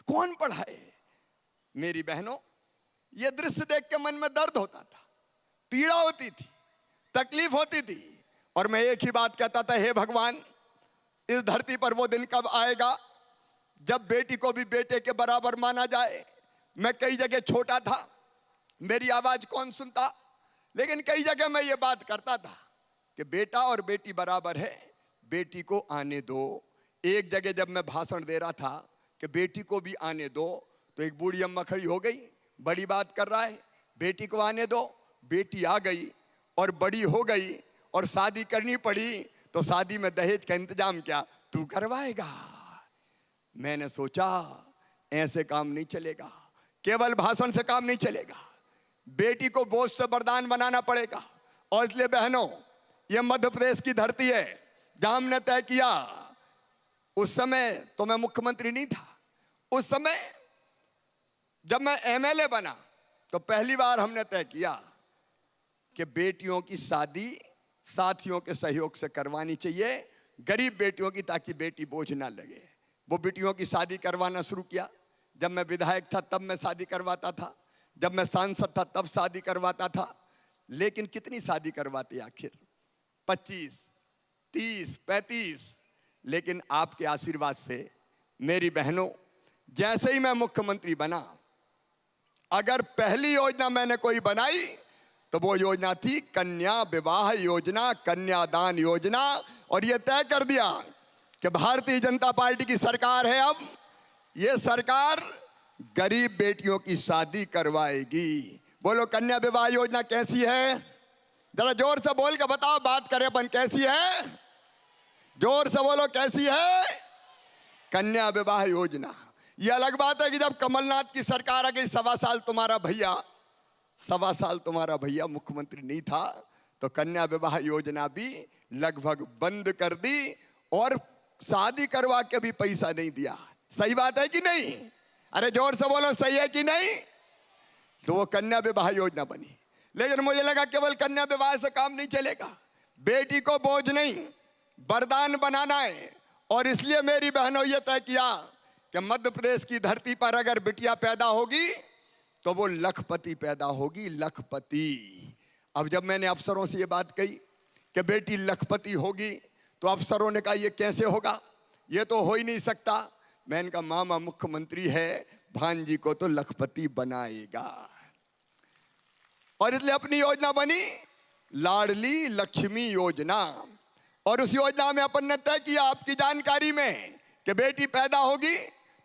कौन पढ़ाए? मेरी बहनों, ये दृश्य देख के मन में दर्द होता था, पीड़ा होती थी, तकलीफ होती थी। और मैं एक ही बात कहता था, हे भगवान, इस धरती पर वो दिन कब आएगा जब बेटी को भी बेटे के बराबर माना जाए। मैं कई जगह छोटा था, मेरी आवाज कौन सुनता, लेकिन कई जगह मैं ये बात करता था कि बेटा और बेटी बराबर है, बेटी को आने दो। एक जगह जब मैं भाषण दे रहा था कि बेटी को भी आने दो, तो एक बूढ़ी अम्मा खड़ी हो गई, बड़ी बात कर रहा है, बेटी को आने दो। बेटी आ गई और बड़ी हो गई और शादी करनी पड़ी, तो शादी में दहेज का इंतजाम क्या तू करवाएगा? मैंने सोचा ऐसे काम नहीं चलेगा, केवल भाषण से काम नहीं चलेगा, बेटी को बोझ से वरदान बनाना पड़ेगा। और इसलिए बहनों, ये मध्य प्रदेश की धरती है जहां हमने तय किया, उस समय तो मैं मुख्यमंत्री नहीं था, उस समय जब मैं एमएलए बना तो पहली बार हमने तय किया कि बेटियों की शादी साथियों के सहयोग से करवानी चाहिए, गरीब बेटियों की, ताकि बेटी बोझ ना लगे। वो बेटियों की शादी करवाना शुरू किया। जब मैं विधायक था तब मैं शादी करवाता था, जब मैं सांसद था तब शादी करवाता था। लेकिन कितनी शादी करवाते आखिर? 25, 30, 35। लेकिन आपके आशीर्वाद से मेरी बहनों, जैसे ही मैं मुख्यमंत्री बना, अगर पहली योजना मैंने कोई बनाई तो वो योजना थी कन्या विवाह योजना, कन्यादान योजना। और ये तय कर दिया कि भारतीय जनता पार्टी की सरकार है, अब ये सरकार गरीब बेटियों की शादी करवाएगी। बोलो कन्या विवाह योजना कैसी है? जरा जोर से बोल के बताओ, बात करें अपन, कैसी है? जोर से बोलो कैसी है? कन्या विवाह योजना। ये अलग बात है कि जब कमलनाथ की सरकार आ गई, 1.25 साल तुम्हारा भैया मुख्यमंत्री नहीं था, तो कन्या विवाह योजना भी लगभग बंद कर दी और शादी करवा के भी पैसा नहीं दिया। सही बात है कि नहीं? अरे जोर से बोलो, सही है कि नहीं? तो वो कन्या विवाह योजना बनी। लेकिन मुझे लगा केवल कन्या विवाह से काम नहीं चलेगा, बेटी को बोझ नहीं वरदान बनाना है। और इसलिए मेरी बहनों ये तय किया कि मध्य प्रदेश की धरती पर अगर बिटिया पैदा होगी तो वो लखपति पैदा होगी, लखपति। अब जब मैंने अफसरों से ये बात कही कि बेटी लखपति होगी, तो अफसरों ने कहा ये कैसे होगा, ये तो हो ही नहीं सकता। मैंने कहा मामा मुख्यमंत्री है, भांजी को तो लखपति बनाएगा। और इसलिए अपनी योजना बनी लाडली लक्ष्मी योजना। और उस योजना में अपन ने तय किया, आपकी जानकारी में, कि बेटी पैदा होगी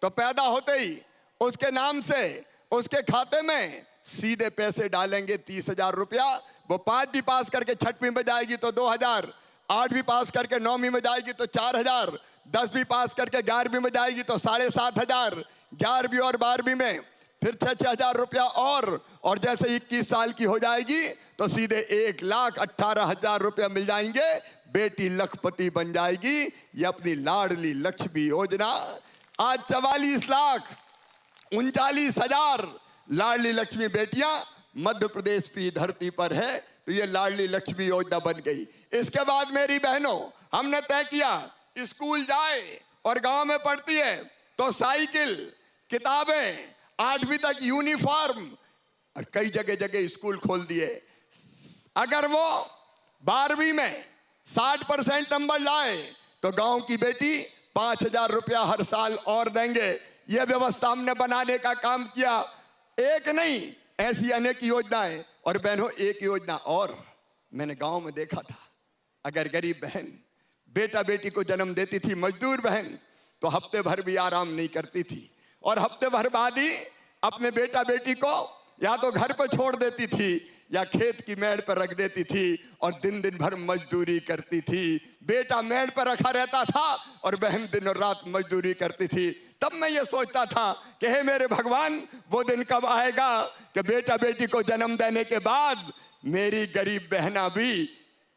तो पैदा होते ही उसके नाम से उसके खाते में सीधे पैसे डालेंगे 30,000 रुपया। वो 5 भी पास करके 6वीं में जाएगी तो 2,000, 8 भी पास करके 9वीं में जाएगी तो 4,000, 10 भी पास करके 11वीं में जाएगी तो 7,500, 11वीं और 12वीं में फिर 6,000 रुपया और जैसे 21 साल की हो जाएगी तो सीधे 1,18,000 रुपया मिल जाएंगे, बेटी लखपति बन जाएगी। ये अपनी लाडली लक्ष्मी योजना। आज 44,39,000 लाडली लक्ष्मी बेटियां मध्य प्रदेश की धरती पर है, तो ये लाडली लक्ष्मी योजना बन गई। इसके बाद मेरी बहनों, हमने तय किया स्कूल जाए और गांव में पढ़ती है तो साइकिल, किताबें, 8वीं तक यूनिफॉर्म, और कई जगह जगह स्कूल खोल दिए। अगर वो 12वीं में 60% नंबर लाए तो गांव की बेटी 5,000 रुपया हर साल और देंगे। यह व्यवस्था हमने बनाने का काम किया। एक नहीं, ऐसी अनेक योजनाएं। और बहनों, एक योजना और मैंने गांव में देखा था, अगर गरीब बहन बेटा बेटी को जन्म देती थी, मजदूर बहन, तो हफ्ते भर भी आराम नहीं करती थी, और हफ्ते भर बाद ही अपने बेटा बेटी को या तो घर पर छोड़ देती थी या खेत की मेड़ पर रख देती थी और दिन दिन भर मजदूरी करती थी। बेटा मेड़ पर रखा रहता था और बहन दिन और रात मजदूरी करती थी। तब मैं ये सोचता था कि हे मेरे भगवान, वो दिन कब आएगा कि बेटा बेटी को जन्म देने के बाद मेरी गरीब बहना भी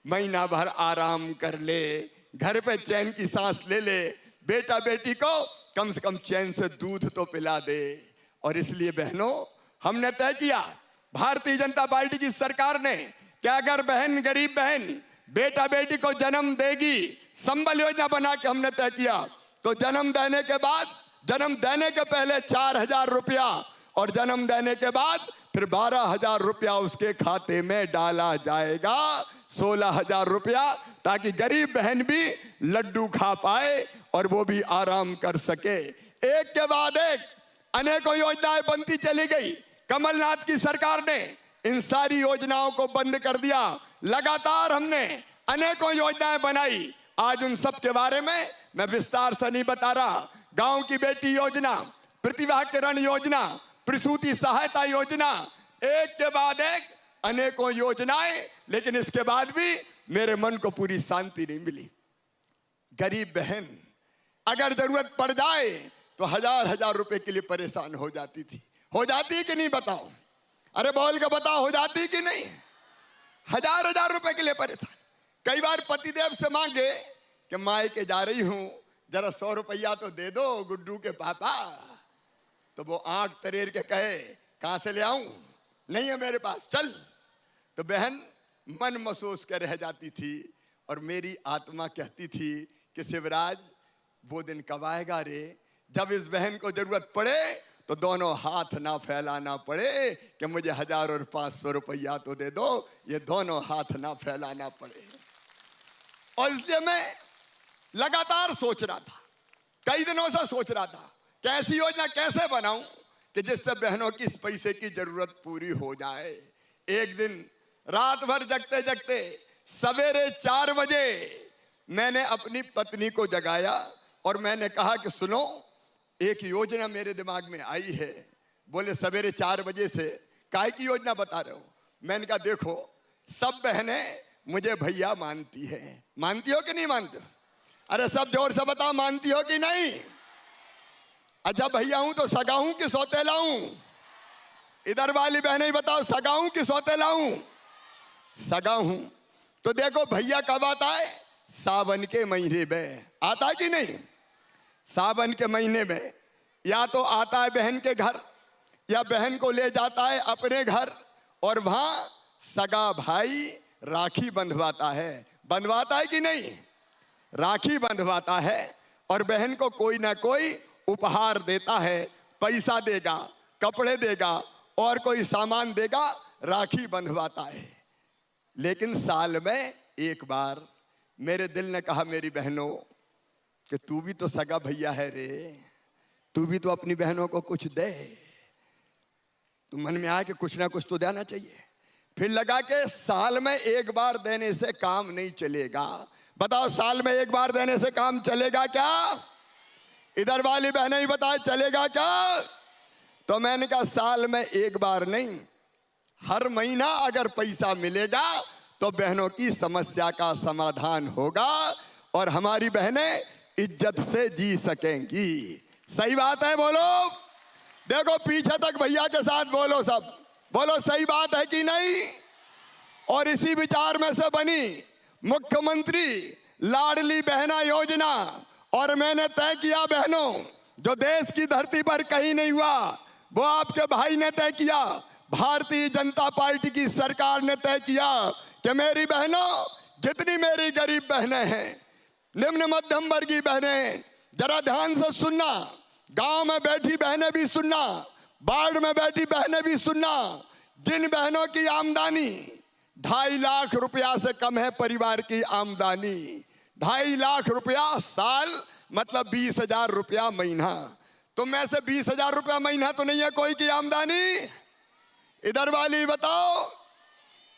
महीना भर आराम कर ले, घर पे चैन की सांस ले ले, बेटा बेटी को कम से कम चैन से दूध तो पिला दे। और इसलिए बहनों, हमने तय किया, भारतीय जनता पार्टी की सरकार ने, कि अगर बहन, गरीब बहन बेटा बेटी को जन्म देगी, संबल योजना बना के हमने तय किया, तो जन्म देने के बाद, जन्म देने के पहले 4,000 रुपया और जन्म देने के बाद फिर 12,000 रुपया उसके खाते में डाला जाएगा, 16,000 रुपया, ताकि गरीब बहन भी लड्डू खा पाए और वो भी आराम कर सके। एक के बाद एक अनेकों योजनाएं बनती चली गई। कमलनाथ की सरकार ने इन सारी योजनाओं को बंद कर दिया। लगातार हमने अनेकों योजनाएं बनाई। आज उन सब के बारे में मैं विस्तार से नहीं बता रहा। गांव की बेटी योजना, प्रतिभा किरण योजना, प्रसूति सहायता योजना, एक के बाद एक अनेकों योजनाएं, लेकिन इसके बाद भी मेरे मन को पूरी शांति नहीं मिली। गरीब बहन अगर जरूरत पड़ जाए तो हजार हजार रुपए के लिए परेशान हो जाती थी। हो जाती कि नहीं बताओ? अरे बोल के बताओ, हो जाती कि नहीं? हजार हजार रुपए के लिए परेशान। कई बार पतिदेव से मांगे कि मायके जा रही हूं, जरा 100 रुपया तो दे दो गुड्डू के पापा, तो वो आंख तरेर के कहे कहां से ले आऊं, नहीं है मेरे पास, चल। तो बहन मन महसूस कर रह जाती थी और मेरी आत्मा कहती थी कि शिवराज वो दिन कब आएगा रे, जब इस बहन को जरूरत पड़े तो दोनों हाथ ना फैलाना पड़े कि मुझे 1000 और 500 रुपया तो दे दो, ये दोनों हाथ ना फैलाना पड़े। और इसलिए मैं लगातार सोच रहा था, कई दिनों से सोच रहा था कि ऐसी योजना कैसे बनाऊं कि जिससे बहनों की इस पैसे की जरूरत पूरी हो जाए। एक दिन रात भर जगते जगते सवेरे 4 बजे मैंने अपनी पत्नी को जगाया और मैंने कहा कि सुनो, एक योजना मेरे दिमाग में आई है। बोले सवेरे 4 बजे से काय की योजना बता रहे हो? मैंने कहा देखो, सब बहनें मुझे भैया मानती है, मानती हो कि नहीं मानती हो? अरे सब जोर से बताओ, मानती हो कि नहीं? अच्छा भैया हूं तो सगा हूं कि सौतेला हूं? इधर वाली बहनें ही बताओ, सगा हूं कि सौतेला हूं? सगा हूं। तो देखो भैया कब आता है? सावन के महीने में आता है कि नहीं? सावन के महीने में या तो आता है बहन के घर या बहन को ले जाता है अपने घर और वहां सगा भाई राखी बंधवाता है। बंधवाता है कि नहीं? राखी बंधवाता है और बहन को कोई ना कोई उपहार देता है, पैसा देगा, कपड़े देगा और कोई सामान देगा, राखी बंधवाता है। लेकिन साल में एक बार मेरे दिल ने कहा मेरी बहनों कि तू भी तो सगा भैया है रे, तू भी तो अपनी बहनों को कुछ दे। तो मन में आया कि कुछ ना कुछ तो देना चाहिए। फिर लगा कि साल में एक बार देने से काम नहीं चलेगा। बताओ साल में एक बार देने से काम चलेगा क्या? इधर वाली बहनें ही बताए चलेगा क्या? तो मैंने कहा साल में एक बार नहीं, हर महीना अगर पैसा मिलेगा तो बहनों की समस्या का समाधान होगा और हमारी बहनें इज्जत से जी सकेंगी। सही बात है? बोलो, देखो पीछे तक भैया के साथ बोलो, सब बोलो सही बात है कि नहीं? और इसी विचार में से बनी मुख्यमंत्री लाडली बहना योजना और मैंने तय किया बहनों, जो देश की धरती पर कहीं नहीं हुआ वो आपके भाई ने तय किया, भारतीय जनता पार्टी की सरकार ने तय किया कि मेरी बहनों, जितनी मेरी गरीब बहनें हैं, निम्न मध्यम वर्गीय बहनें, जरा ध्यान से सुनना, गांव में बैठी बहनें भी सुनना, बाढ़ में बैठी बहनें भी सुनना, जिन बहनों की आमदनी 2.5 लाख रुपया से कम है, परिवार की आमदनी 2.5 लाख रुपया साल मतलब 20,000 रुपया महीना, तो में से 20,000 रुपया महीना तो नहीं है कोई की आमदनी? इधर वाली बताओ।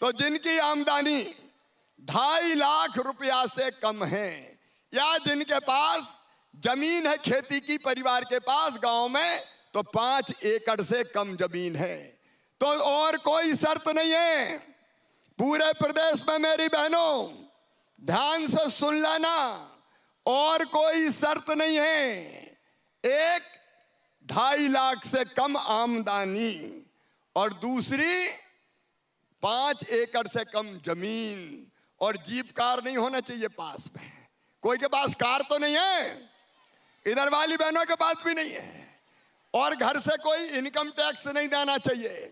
तो जिनकी आमदनी 2.5 लाख रुपया से कम है या जिनके पास जमीन है खेती की, परिवार के पास गांव में तो 5 एकड़ से कम जमीन है, तो और कोई शर्त नहीं है। पूरे प्रदेश में मेरी बहनों ध्यान से सुन लेना, और कोई शर्त नहीं है। एक 2.5 लाख से कम आमदनी और दूसरी 5 एकड़ से कम जमीन, और जीप कार नहीं होना चाहिए पास में। कोई के पास कार तो नहीं है, इधर वाली बहनों के पास भी नहीं है, और घर से कोई इनकम टैक्स नहीं देना चाहिए।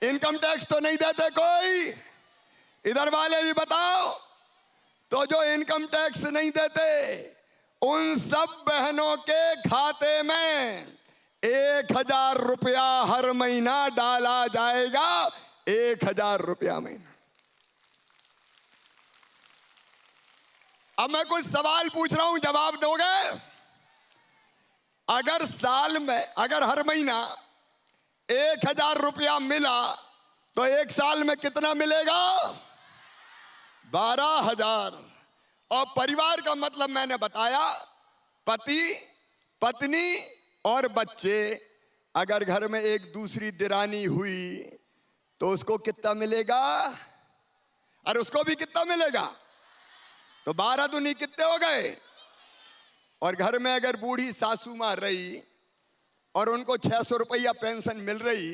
इनकम टैक्स तो नहीं देते कोई, इधर वाले भी बताओ। तो जो इनकम टैक्स नहीं देते उन सब बहनों के खाते में 1,000 रुपया हर महीना डाला जाएगा। 1,000 रुपया महीना। अब मैं कुछ सवाल पूछ रहा हूं, जवाब दोगे? अगर साल में, अगर हर महीना 1,000 रुपया मिला तो एक साल में कितना मिलेगा? 12,000। और परिवार का मतलब मैंने बताया, पति, पत्नी और बच्चे, अगर घर में एक दूसरी दिरानी हुई तो उसको कितना मिलेगा? अरे उसको भी कितना मिलेगा? तो 12 दूनी कितने हो गए? और घर में अगर बूढ़ी सासू माँ रही और उनको 600 रुपया पेंशन मिल रही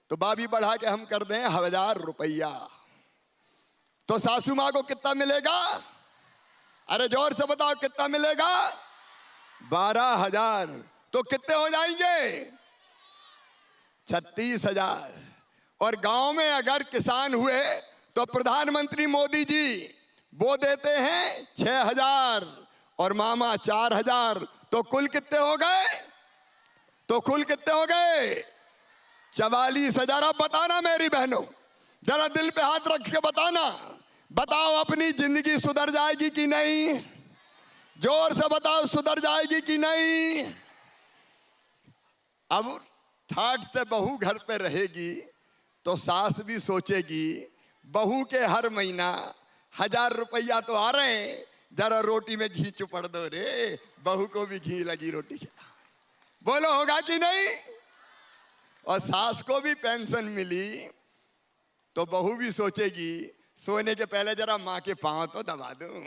तो बाबी बढ़ा के हम कर दें 1000 रुपया, तो सासू माँ को कितना मिलेगा? अरे जोर से बताओ कितना मिलेगा? 12,000। तो कितने हो जाएंगे? 36,000। और गांव में अगर किसान हुए तो प्रधानमंत्री मोदी जी वो देते हैं 6,000 और मामा 4,000। तो कुल कितने हो गए? तो कुल कितने हो गए? 44,000। अब बताना मेरी बहनों, जरा दिल पे हाथ रख के बताना, बताओ अपनी जिंदगी सुधर जाएगी कि नहीं? जोर से बताओ, सुधर जाएगी कि नहीं? अब ठाठ से बहू घर पे रहेगी तो सास भी सोचेगी बहू के हर महीना 1000 रुपया तो आ रहे हैं, जरा रोटी में घी चुपड़ दो रे, बहू को भी घी लगी रोटी खिला। बोलो होगा कि नहीं? और सास को भी पेंशन मिली तो बहू भी सोचेगी सोने के पहले जरा माँ के पांव तो दबा दूं।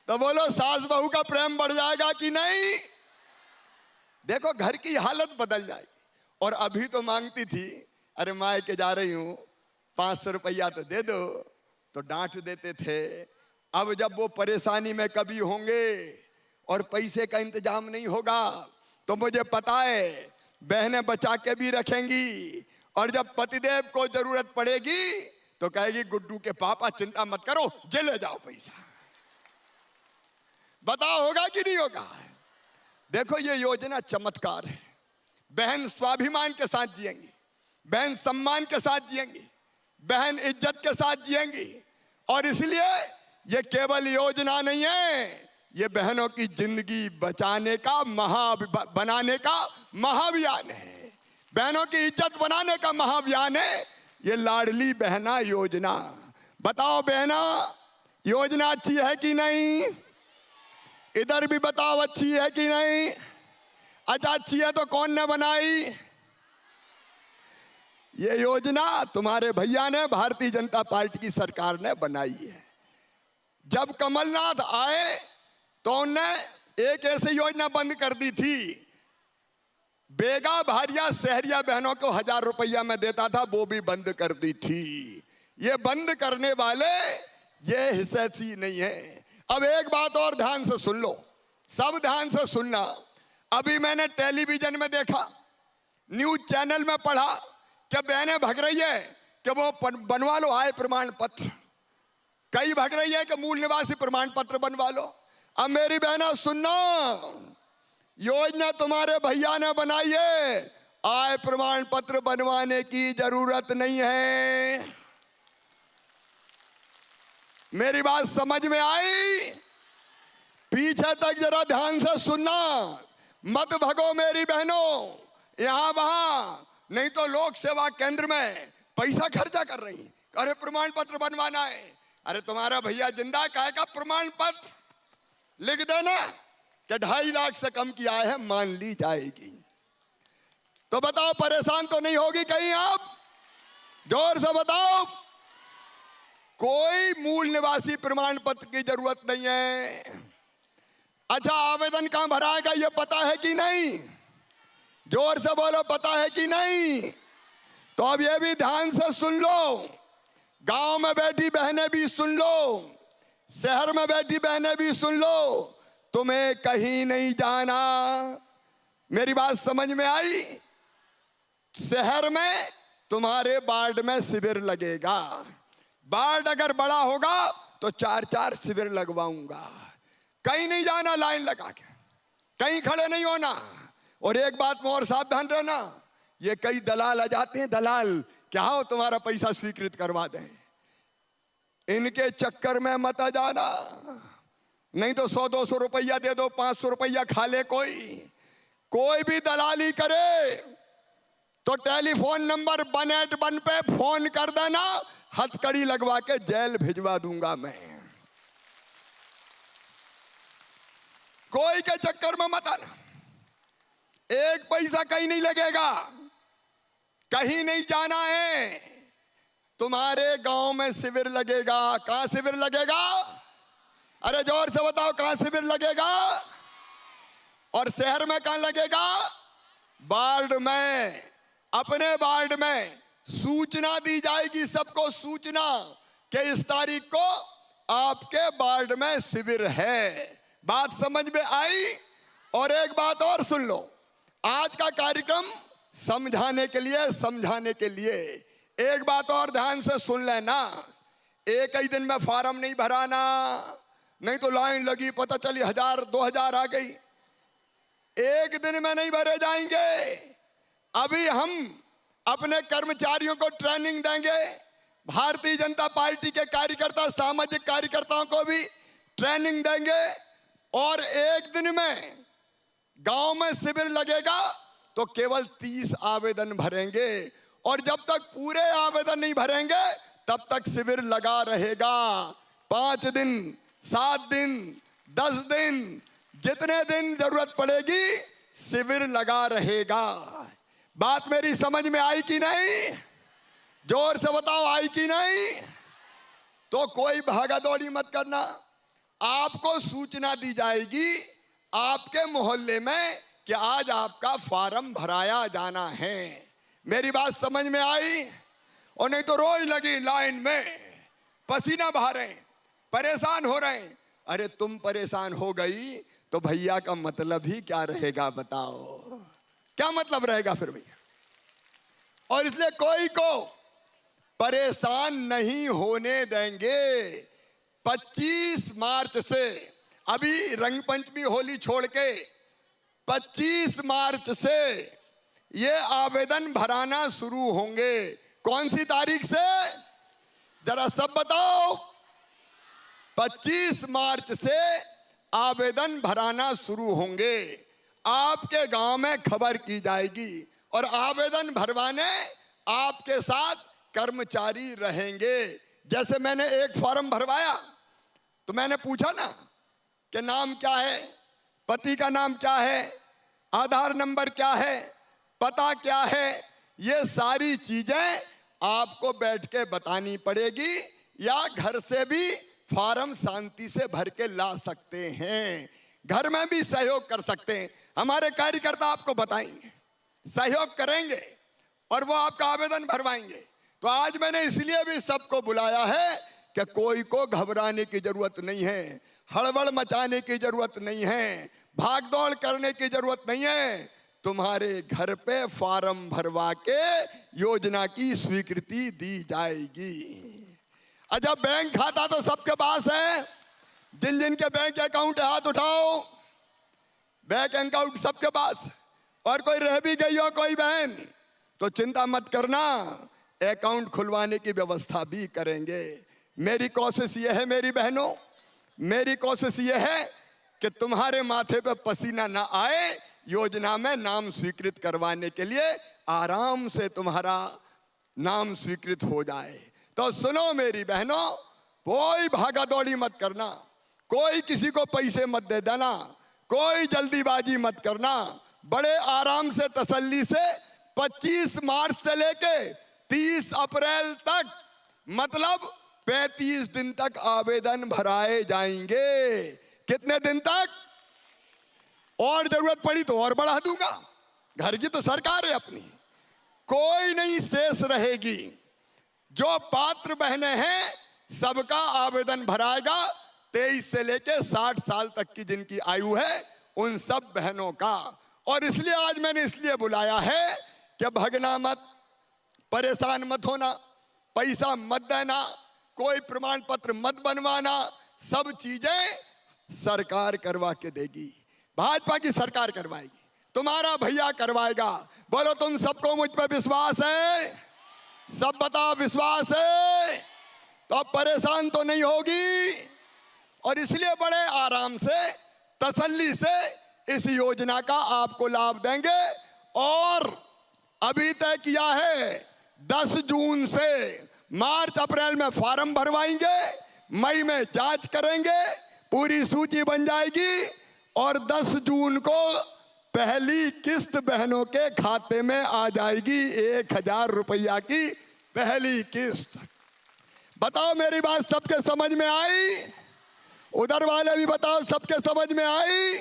तो बोलो सास बहू का प्रेम बढ़ जाएगा कि नहीं? देखो घर की हालत बदल जाएगी। और अभी तो मांगती थी, अरे माँ के जा रही हूं 500 रुपया तो दे दो, तो डांट देते थे। अब जब वो परेशानी में कभी होंगे और पैसे का इंतजाम नहीं होगा तो मुझे पता है बहनें बचा के भी रखेंगी, और जब पतिदेव को जरूरत पड़ेगी तो कहेगी गुड्डू के पापा चिंता मत करो, जे ले जाओ पैसा। बताओ होगा कि नहीं होगा? देखो ये योजना चमत्कार है। बहन स्वाभिमान के साथ जिएंगी, बहन सम्मान के साथ जिएंगी, बहन इज्जत के साथ जिएंगी। और इसलिए ये केवल योजना नहीं है, ये बहनों की जिंदगी बचाने का बनाने का महाअभियान है, बहनों की इज्जत बनाने का महाअभियान है ये लाडली बहना योजना। बताओ बहना, योजना अच्छी है कि नहीं? इधर भी बताओ अच्छी है कि नहीं? अच्छा अच्छी है तो कौन ने बनाई? ये योजना तुम्हारे भैया ने, भारतीय जनता पार्टी की सरकार ने बनाई है। जब कमलनाथ आए तो उन्होंने एक ऐसी योजना बंद कर दी थी, बेगा भारिया शहरिया बहनों को 1000 रुपया में देता था, वो भी बंद कर दी थी। ये बंद करने वाले ये हिस्सेदारी नहीं है। अब एक बात और ध्यान से सुन लो, सब ध्यान से सुनना। अभी मैंने टेलीविजन में देखा, न्यूज चैनल में पढ़ा कि बहनें भग रही है कि वो बनवा लो आय प्रमाण पत्र, कई भग रही है कि मूल निवासी प्रमाण पत्र बनवा लो। अब मेरी बहना सुनना, योजना तुम्हारे भैया ने बनाई है, आय प्रमाण पत्र बनवाने की जरूरत नहीं है। मेरी बात समझ में आई? पीछे तक जरा ध्यान से सुनना, मत भगो मेरी बहनों यहां वहां, नहीं तो लोक सेवा केंद्र में पैसा खर्चा कर रही, अरे प्रमाण पत्र बनवाना है। अरे तुम्हारा भैया जिंदा काहे का प्रमाण पत्र लिख देना कि 2.5 लाख से कम की आय है, मान ली जाएगी। तो बताओ परेशान तो नहीं होगी कहीं आप? जोर से बताओ। कोई मूल निवासी प्रमाण पत्र की जरूरत नहीं है। अच्छा आवेदन कहां भराएगा ये पता है कि नहीं? जोर से बोलो, पता है कि नहीं? तो अब ये भी ध्यान से सुन लो, गांव में बैठी बहनें भी सुन लो, शहर में बैठी बहनें भी सुन लो, तुम्हें कहीं नहीं जाना। मेरी बात समझ में आई? शहर में तुम्हारे वार्ड में शिविर लगेगा, वार्ड अगर बड़ा होगा तो 4-4 शिविर लगवाऊंगा। कहीं नहीं जाना लाइन लगा के, कहीं खड़े नहीं होना। और एक बात में और सावधान रहना, ये कई दलाल आ जाते हैं, दलाल क्या हो तुम्हारा पैसा स्वीकृत करवा दें, इनके चक्कर में मत आ जाना, नहीं तो 100-200 रुपया दे दो, 500 रुपया खा ले कोई भी दलाली करे तो टेलीफोन नंबर 181 पे फोन कर देना, हथकड़ी लगवा के जेल भिजवा दूंगा मैं। कोई के चक्कर में मत आना। एक पैसा कहीं नहीं लगेगा, कहीं नहीं जाना है। तुम्हारे गांव में शिविर लगेगा। कहां शिविर लगेगा? अरे जोर से बताओ, कहां शिविर लगेगा? और शहर में कहां लगेगा? वार्ड में। अपने वार्ड में सूचना दी जाएगी, सबको सूचना कि इस तारीख को आपके वार्ड में शिविर है। बात समझ में आई? और एक बात और सुन लो, आज का कार्यक्रम समझाने के लिए एक बात और ध्यान से सुन लेना। एक ही दिन में फार्म नहीं भराना, नहीं तो लाइन लगी, पता चली 1000 2000 आ गई। एक दिन में नहीं भरे जाएंगे। अभी हम अपने कर्मचारियों को ट्रेनिंग देंगे, भारतीय जनता पार्टी के कार्यकर्ता, सामाजिक कार्यकर्ताओं को भी ट्रेनिंग देंगे, और एक दिन में गांव में शिविर लगेगा तो केवल 30 आवेदन भरेंगे, और जब तक पूरे आवेदन नहीं भरेंगे तब तक शिविर लगा रहेगा। 5 दिन, 7 दिन, 10 दिन, जितने दिन जरूरत पड़ेगी शिविर लगा रहेगा। बात मेरी समझ में आई कि नहीं? जोर से बताओ, आई कि नहीं? तो कोई भागा दौड़ी मत करना। आपको सूचना दी जाएगी आपके मोहल्ले में कि आज आपका फार्म भराया जाना है। मेरी बात समझ में आई? और नहीं तो रोज लगी लाइन में, पसीना बहा रहे हैं, परेशान हो रहे हैं। अरे तुम परेशान हो गई तो भैया का मतलब ही क्या रहेगा? बताओ क्या मतलब रहेगा फिर भैया? और इसलिए कोई को परेशान नहीं होने देंगे। 25 मार्च से, अभी रंग पंचमी होली छोड़ के 25 मार्च से ये आवेदन भराना शुरू होंगे। कौन सी तारीख से? जरा सब बताओ। 25 मार्च से आवेदन भराना शुरू होंगे। आपके गांव में खबर की जाएगी और आवेदन भरवाने आपके साथ कर्मचारी रहेंगे। जैसे मैंने एक फॉर्म भरवाया तो मैंने पूछा ना कि नाम क्या है, पति का नाम क्या है, आधार नंबर क्या है, पता क्या है, ये सारी चीजें आपको बैठ के बतानी पड़ेगी, या घर से भी फॉर्म शांति से भर के ला सकते हैं। घर में भी सहयोग कर सकते हैं। हमारे कार्यकर्ता आपको बताएंगे, सहयोग करेंगे और वो आपका आवेदन भरवाएंगे। तो आज मैंने इसलिए भी सबको बुलाया है कि कोई को घबराने की जरूरत नहीं है, हड़बड़ मचाने की जरूरत नहीं है, भागदौड़ करने की जरूरत नहीं है। तुम्हारे घर पे फॉर्म भरवा के योजना की स्वीकृति दी जाएगी। अच्छा, बैंक खाता तो सबके पास है। जिन जिन के बैंक अकाउंट है हाथ उठाओ। बैंक अकाउंट सबके पास। और कोई रह भी गई हो कोई बहन तो चिंता मत करना, अकाउंट खुलवाने की व्यवस्था भी करेंगे। मेरी कोशिश ये है मेरी बहनों, मेरी कोशिश ये है कि तुम्हारे माथे पे पसीना ना आए। योजना में नाम स्वीकृत करवाने के लिए आराम से तुम्हारा नाम स्वीकृत हो जाए। तो सुनो मेरी बहनों, कोई भागा दौड़ी मत करना, कोई किसी को पैसे मत दे देना, कोई जल्दीबाजी मत करना। बड़े आराम से तसल्ली से 25 मार्च से लेके 30 अप्रैल तक, मतलब 35 दिन तक आवेदन भराए जाएंगे। कितने दिन तक? और जरूरत पड़ी तो और बढ़ा दूंगा, घर की तो सरकार है अपनी। कोई नहीं शेष रहेगी। जो पात्र बहनें हैं सबका आवेदन भराएगा। 23 से लेके 60 साल तक की जिनकी आयु है उन सब बहनों का। और इसलिए आज मैंने इसलिए बुलाया है कि भगना मत, परेशान मत होना, पैसा मत देना, कोई प्रमाण पत्र मत बनवाना, सब चीजें सरकार करवा के देगी। भाजपा की सरकार करवाएगी, तुम्हारा भैया करवाएगा। बोलो तुम सबको मुझ पर विश्वास है? सब बताओ विश्वास है? तो अब परेशान तो नहीं होगी। और इसलिए बड़े आराम से तसल्ली से इस योजना का आपको लाभ देंगे। और अभी तय किया है 10 जून से मार्च अप्रैल में फॉर्म भरवाएंगे, मई में जांच करेंगे, पूरी सूची बन जाएगी और 10 जून को पहली किस्त बहनों के खाते में आ जाएगी, 1000 रुपया की पहली किस्त। बताओ मेरी बात सबके समझ में आई? उधर वाले भी बताओ सबके समझ में आई?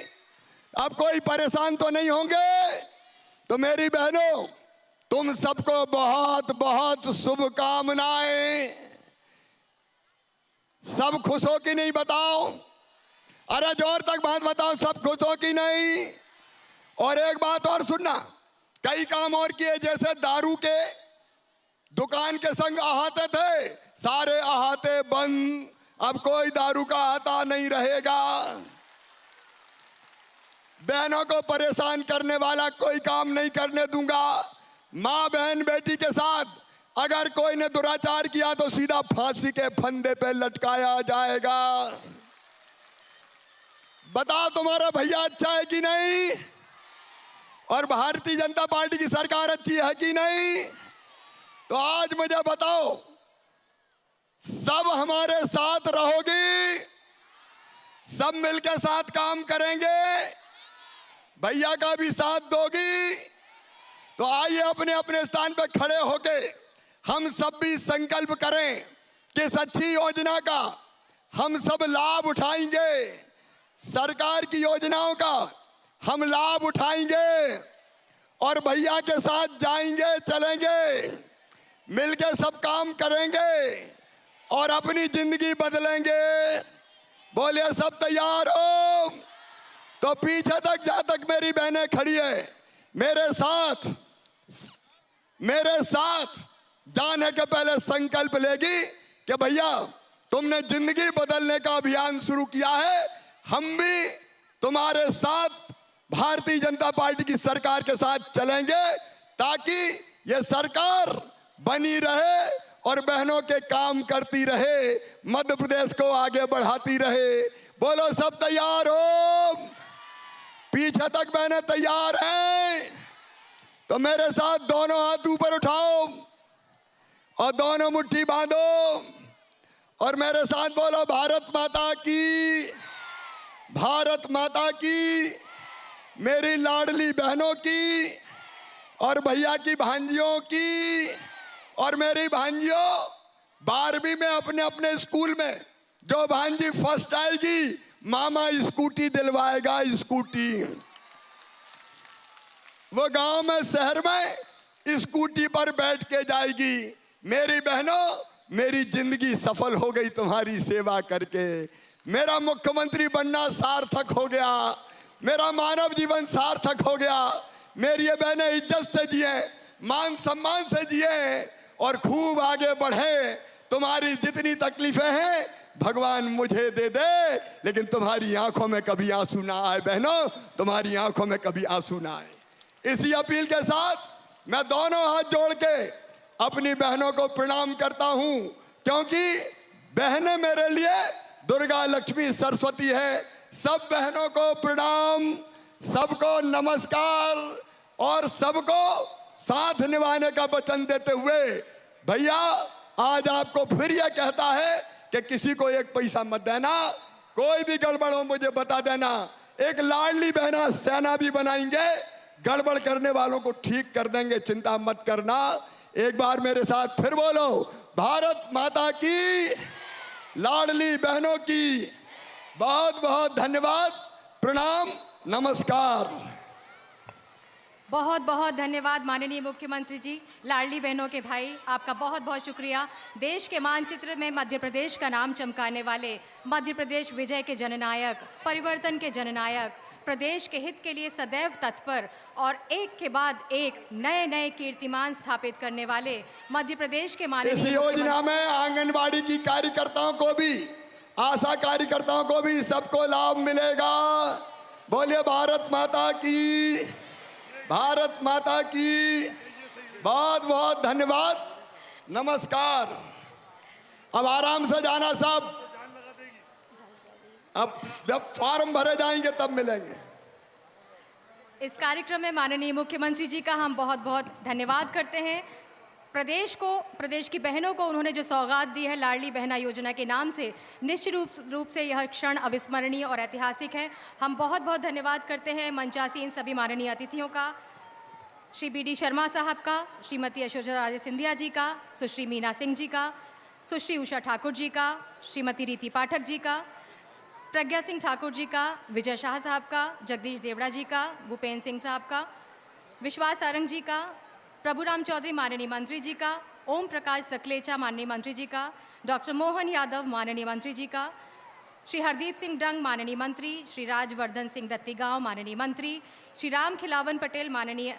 अब कोई परेशान तो नहीं होंगे? तो मेरी बहनों, तुम सबको बहुत बहुत शुभकामनाएं। सब खुश हो कि नहीं बताओ? अरे जोर तक बात बताओ, सब खुश हो कि नहीं? और एक बात और सुनना, कई काम और किए, जैसे दारू के दुकान के संग अहाते थे, सारे अहाते बंद, अब कोई दारू का अहाता नहीं रहेगा। बहनों को परेशान करने वाला कोई काम नहीं करने दूंगा। माँ बहन बेटी के साथ अगर कोई ने दुराचार किया तो सीधा फांसी के फंदे पे लटकाया जाएगा। बताओ तुम्हारा भैया अच्छा है कि नहीं? और भारतीय जनता पार्टी की सरकार अच्छी है कि नहीं? तो आज मुझे बताओ, सब हमारे साथ रहोगी? सब मिलकर साथ काम करेंगे? भैया का भी साथ दोगी? तो आइए अपने अपने स्थान पर खड़े होके हम सब भी संकल्प करें कि इस अच्छी योजना का हम सब लाभ उठाएंगे। सरकार की योजनाओं का हम लाभ उठाएंगे और भैया के साथ जाएंगे, चलेंगे, मिलके सब काम करेंगे और अपनी जिंदगी बदलेंगे। बोलिए सब तैयार हो? तो पीछे तक जहां तक मेरी बहनें खड़ी है, मेरे साथ जाने के पहले संकल्प लेगी कि भैया तुमने जिंदगी बदलने का अभियान शुरू किया है, हम भी तुम्हारे साथ भारतीय जनता पार्टी की सरकार के साथ चलेंगे ताकि ये सरकार बनी रहे और बहनों के काम करती रहे, मध्य प्रदेश को आगे बढ़ाती रहे। बोलो सब तैयार हो? पीछे तक बहनें तैयार हैं? तो मेरे साथ दोनों हाथ ऊपर उठाओ और दोनों मुट्ठी बांधो और मेरे साथ बोलो, भारत माता की, भारत माता की। मेरी लाडली बहनों की और भैया की भांजियों की। और मेरी भांजियों, 12वीं में अपने अपने स्कूल में जो भांजी फर्स्ट आएगी, मामा स्कूटी दिलवाएगा, स्कूटी। वो गांव में, शहर में स्कूटी पर बैठ के जाएगी। मेरी बहनों, मेरी जिंदगी सफल हो गई तुम्हारी सेवा करके। मेरा मुख्यमंत्री बनना सार्थक हो गया, मेरा मानव जीवन सार्थक हो गया। मेरी ये बहनें इज्जत से जिए, मान सम्मान से जिए और खूब आगे बढ़े। तुम्हारी जितनी तकलीफें हैं भगवान मुझे दे दे, लेकिन तुम्हारी आंखों में कभी आंसू ना आए बहनों, तुम्हारी आंखों में कभी आंसू ना आए। इसी अपील के साथ मैं दोनों हाथ जोड़ के अपनी बहनों को प्रणाम करता हूं, क्योंकि बहनें मेरे लिए दुर्गा, लक्ष्मी, सरस्वती है। सब बहनों को प्रणाम, सबको नमस्कार और सबको साथ निभाने का वचन देते हुए भैया आज आपको फिर यह कहता है कि किसी को एक पैसा मत देना, कोई भी गड़बड़ हो मुझे बता देना। एक लाडली बहना सेना भी बनाएंगे, गड़बड़ करने वालों को ठीक कर देंगे, चिंता मत करना। एक बार मेरे साथ फिर बोलो, भारत माता की, लाडली बहनों की बहुत बहुत धन्यवाद, प्रणाम, नमस्कार। बहुत बहुत धन्यवाद माननीय मुख्यमंत्री जी। लाडली बहनों के भाई, आपका बहुत बहुत शुक्रिया। देश के मानचित्र में मध्य प्रदेश का नाम चमकाने वाले, मध्य प्रदेश विजय के जननायक, परिवर्तन के जननायक, प्रदेश के हित के लिए सदैव तत्पर और एक के बाद एक नए नए कीर्तिमान स्थापित करने वाले मध्य प्रदेश के माननीय इस योजना में आंगनबाड़ी की कार्यकर्ताओं को भी, आशा कार्यकर्ताओं को भी सबको लाभ मिलेगा। बोलिए भारत माता की, भारत माता की। बहुत बहुत धन्यवाद, नमस्कार। अब आराम से जाना सब, अब जब फॉर्म भरे जाएंगे तब मिलेंगे। इस कार्यक्रम में माननीय मुख्यमंत्री जी का हम बहुत बहुत धन्यवाद करते हैं। प्रदेश की बहनों को उन्होंने जो सौगात दी है लाडली बहना योजना के नाम से, निश्चित रूप से यह क्षण अविस्मरणीय और ऐतिहासिक है। हम बहुत बहुत धन्यवाद करते हैं मंचासीन सभी माननीय अतिथियों का, श्री बी डी शर्मा साहब का, श्रीमती यशोधरा राजे सिंधिया जी का, सुश्री मीना सिंह जी का, सुश्री उषा ठाकुर जी का, श्रीमती रीति पाठक जी का, प्रज्ञा सिंह ठाकुर जी का, विजय शाह साहब का, जगदीश देवड़ा जी का, भूपेन्द्र सिंह साहब का, विश्वास सारंग जी का, प्रभुराम चौधरी माननीय मंत्री जी का, ओम प्रकाश सकलेचा माननीय मंत्री जी का, डॉक्टर मोहन यादव माननीय मंत्री जी का, श्री हरदीप सिंह डंग माननीय मंत्री, श्री राजवर्धन सिंह दत्तीगांव माननीय मंत्री, श्री राम खिलावन पटेल माननीय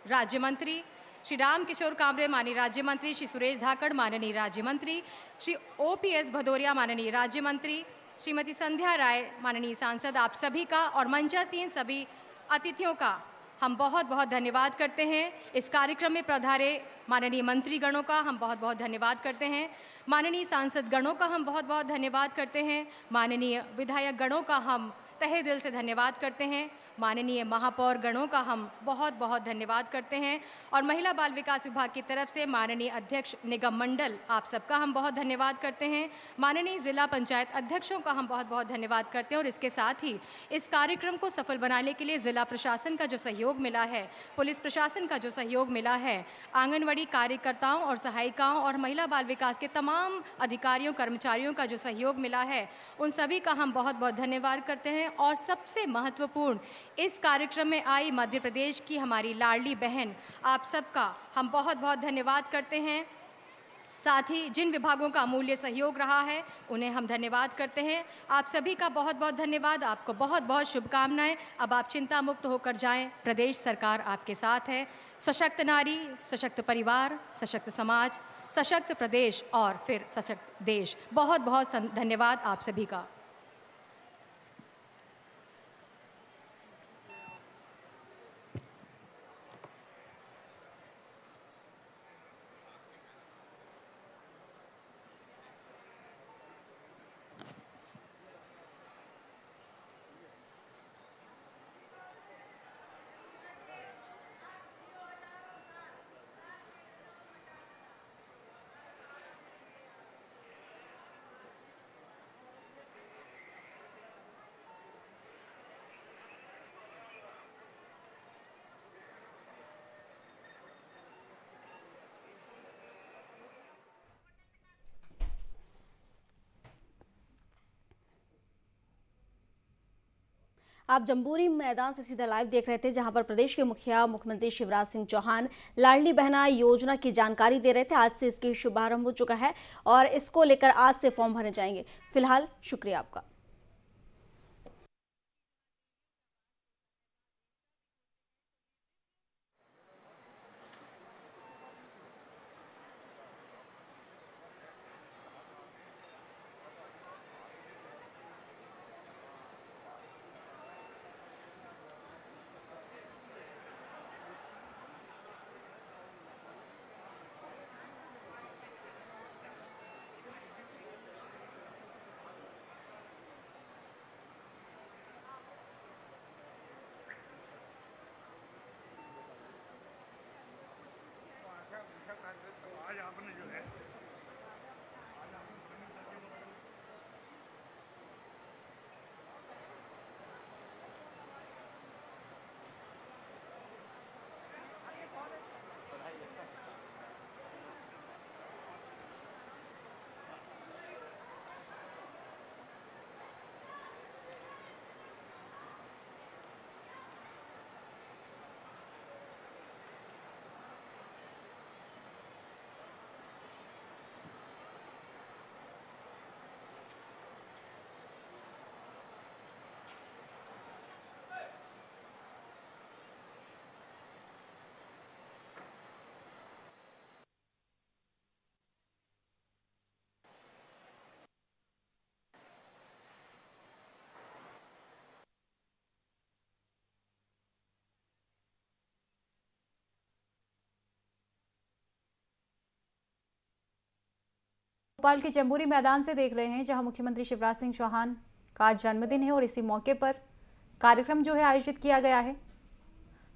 राज्य मंत्री, श्री राम किशोर कामरे माननीय राज्य मंत्री, श्री सुरेश धाकड़ माननीय राज्य मंत्री, श्री OPS भदौरिया माननीय राज्य मंत्री, श्रीमती संध्या राय माननीय सांसद, आप सभी का और मंचासीन सभी अतिथियों का हम बहुत बहुत धन्यवाद करते हैं। इस कार्यक्रम में पधारे माननीय मंत्री गणों का हम बहुत बहुत धन्यवाद करते हैं। माननीय सांसद गणों का हम बहुत बहुत धन्यवाद करते हैं। माननीय विधायक गणों का हम तहे दिल से धन्यवाद करते हैं। माननीय महापौर गणों का हम बहुत बहुत धन्यवाद करते हैं। और महिला बाल विकास विभाग की तरफ से माननीय अध्यक्ष निगम मंडल, आप सबका हम बहुत धन्यवाद करते हैं। माननीय जिला पंचायत अध्यक्षों का हम बहुत बहुत धन्यवाद करते हैं। और इसके साथ ही इस कार्यक्रम को सफल बनाने के लिए जिला प्रशासन का जो सहयोग मिला है, पुलिस प्रशासन का जो सहयोग मिला है, आंगनवाड़ी कार्यकर्ताओं और सहायिकाओं और महिला बाल विकास के तमाम अधिकारियों कर्मचारियों का जो सहयोग मिला है, उन सभी का हम बहुत बहुत धन्यवाद करते हैं। और सबसे महत्वपूर्ण, इस कार्यक्रम में आई मध्य प्रदेश की हमारी लाडली बहन, आप सबका हम बहुत बहुत धन्यवाद करते हैं। साथ ही जिन विभागों का अमूल्य सहयोग रहा है उन्हें हम धन्यवाद करते हैं। आप सभी का बहुत बहुत धन्यवाद, आपको बहुत बहुत शुभकामनाएं। अब आप चिंता मुक्त होकर जाएं, प्रदेश सरकार आपके साथ है। सशक्त नारी, सशक्त परिवार, सशक्त समाज, सशक्त प्रदेश और फिर सशक्त देश। बहुत बहुत धन्यवाद आप सभी का। आप जम्बूरी मैदान से सीधा लाइव देख रहे थे, जहां पर प्रदेश के मुख्यमंत्री शिवराज सिंह चौहान लाडली बहना योजना की जानकारी दे रहे थे। आज से इसकी शुभारंभ हो चुका है और इसको लेकर आज से फॉर्म भरे जाएंगे। फिलहाल शुक्रिया आपका। भोपाल के जम्बूरी मैदान से देख रहे हैं, जहां मुख्यमंत्री शिवराज सिंह चौहान का जन्मदिन है और इसी मौके पर कार्यक्रम जो है आयोजित किया गया है।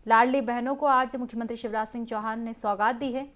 लाडली बहनों को आज मुख्यमंत्री शिवराज सिंह चौहान ने सौगात दी है।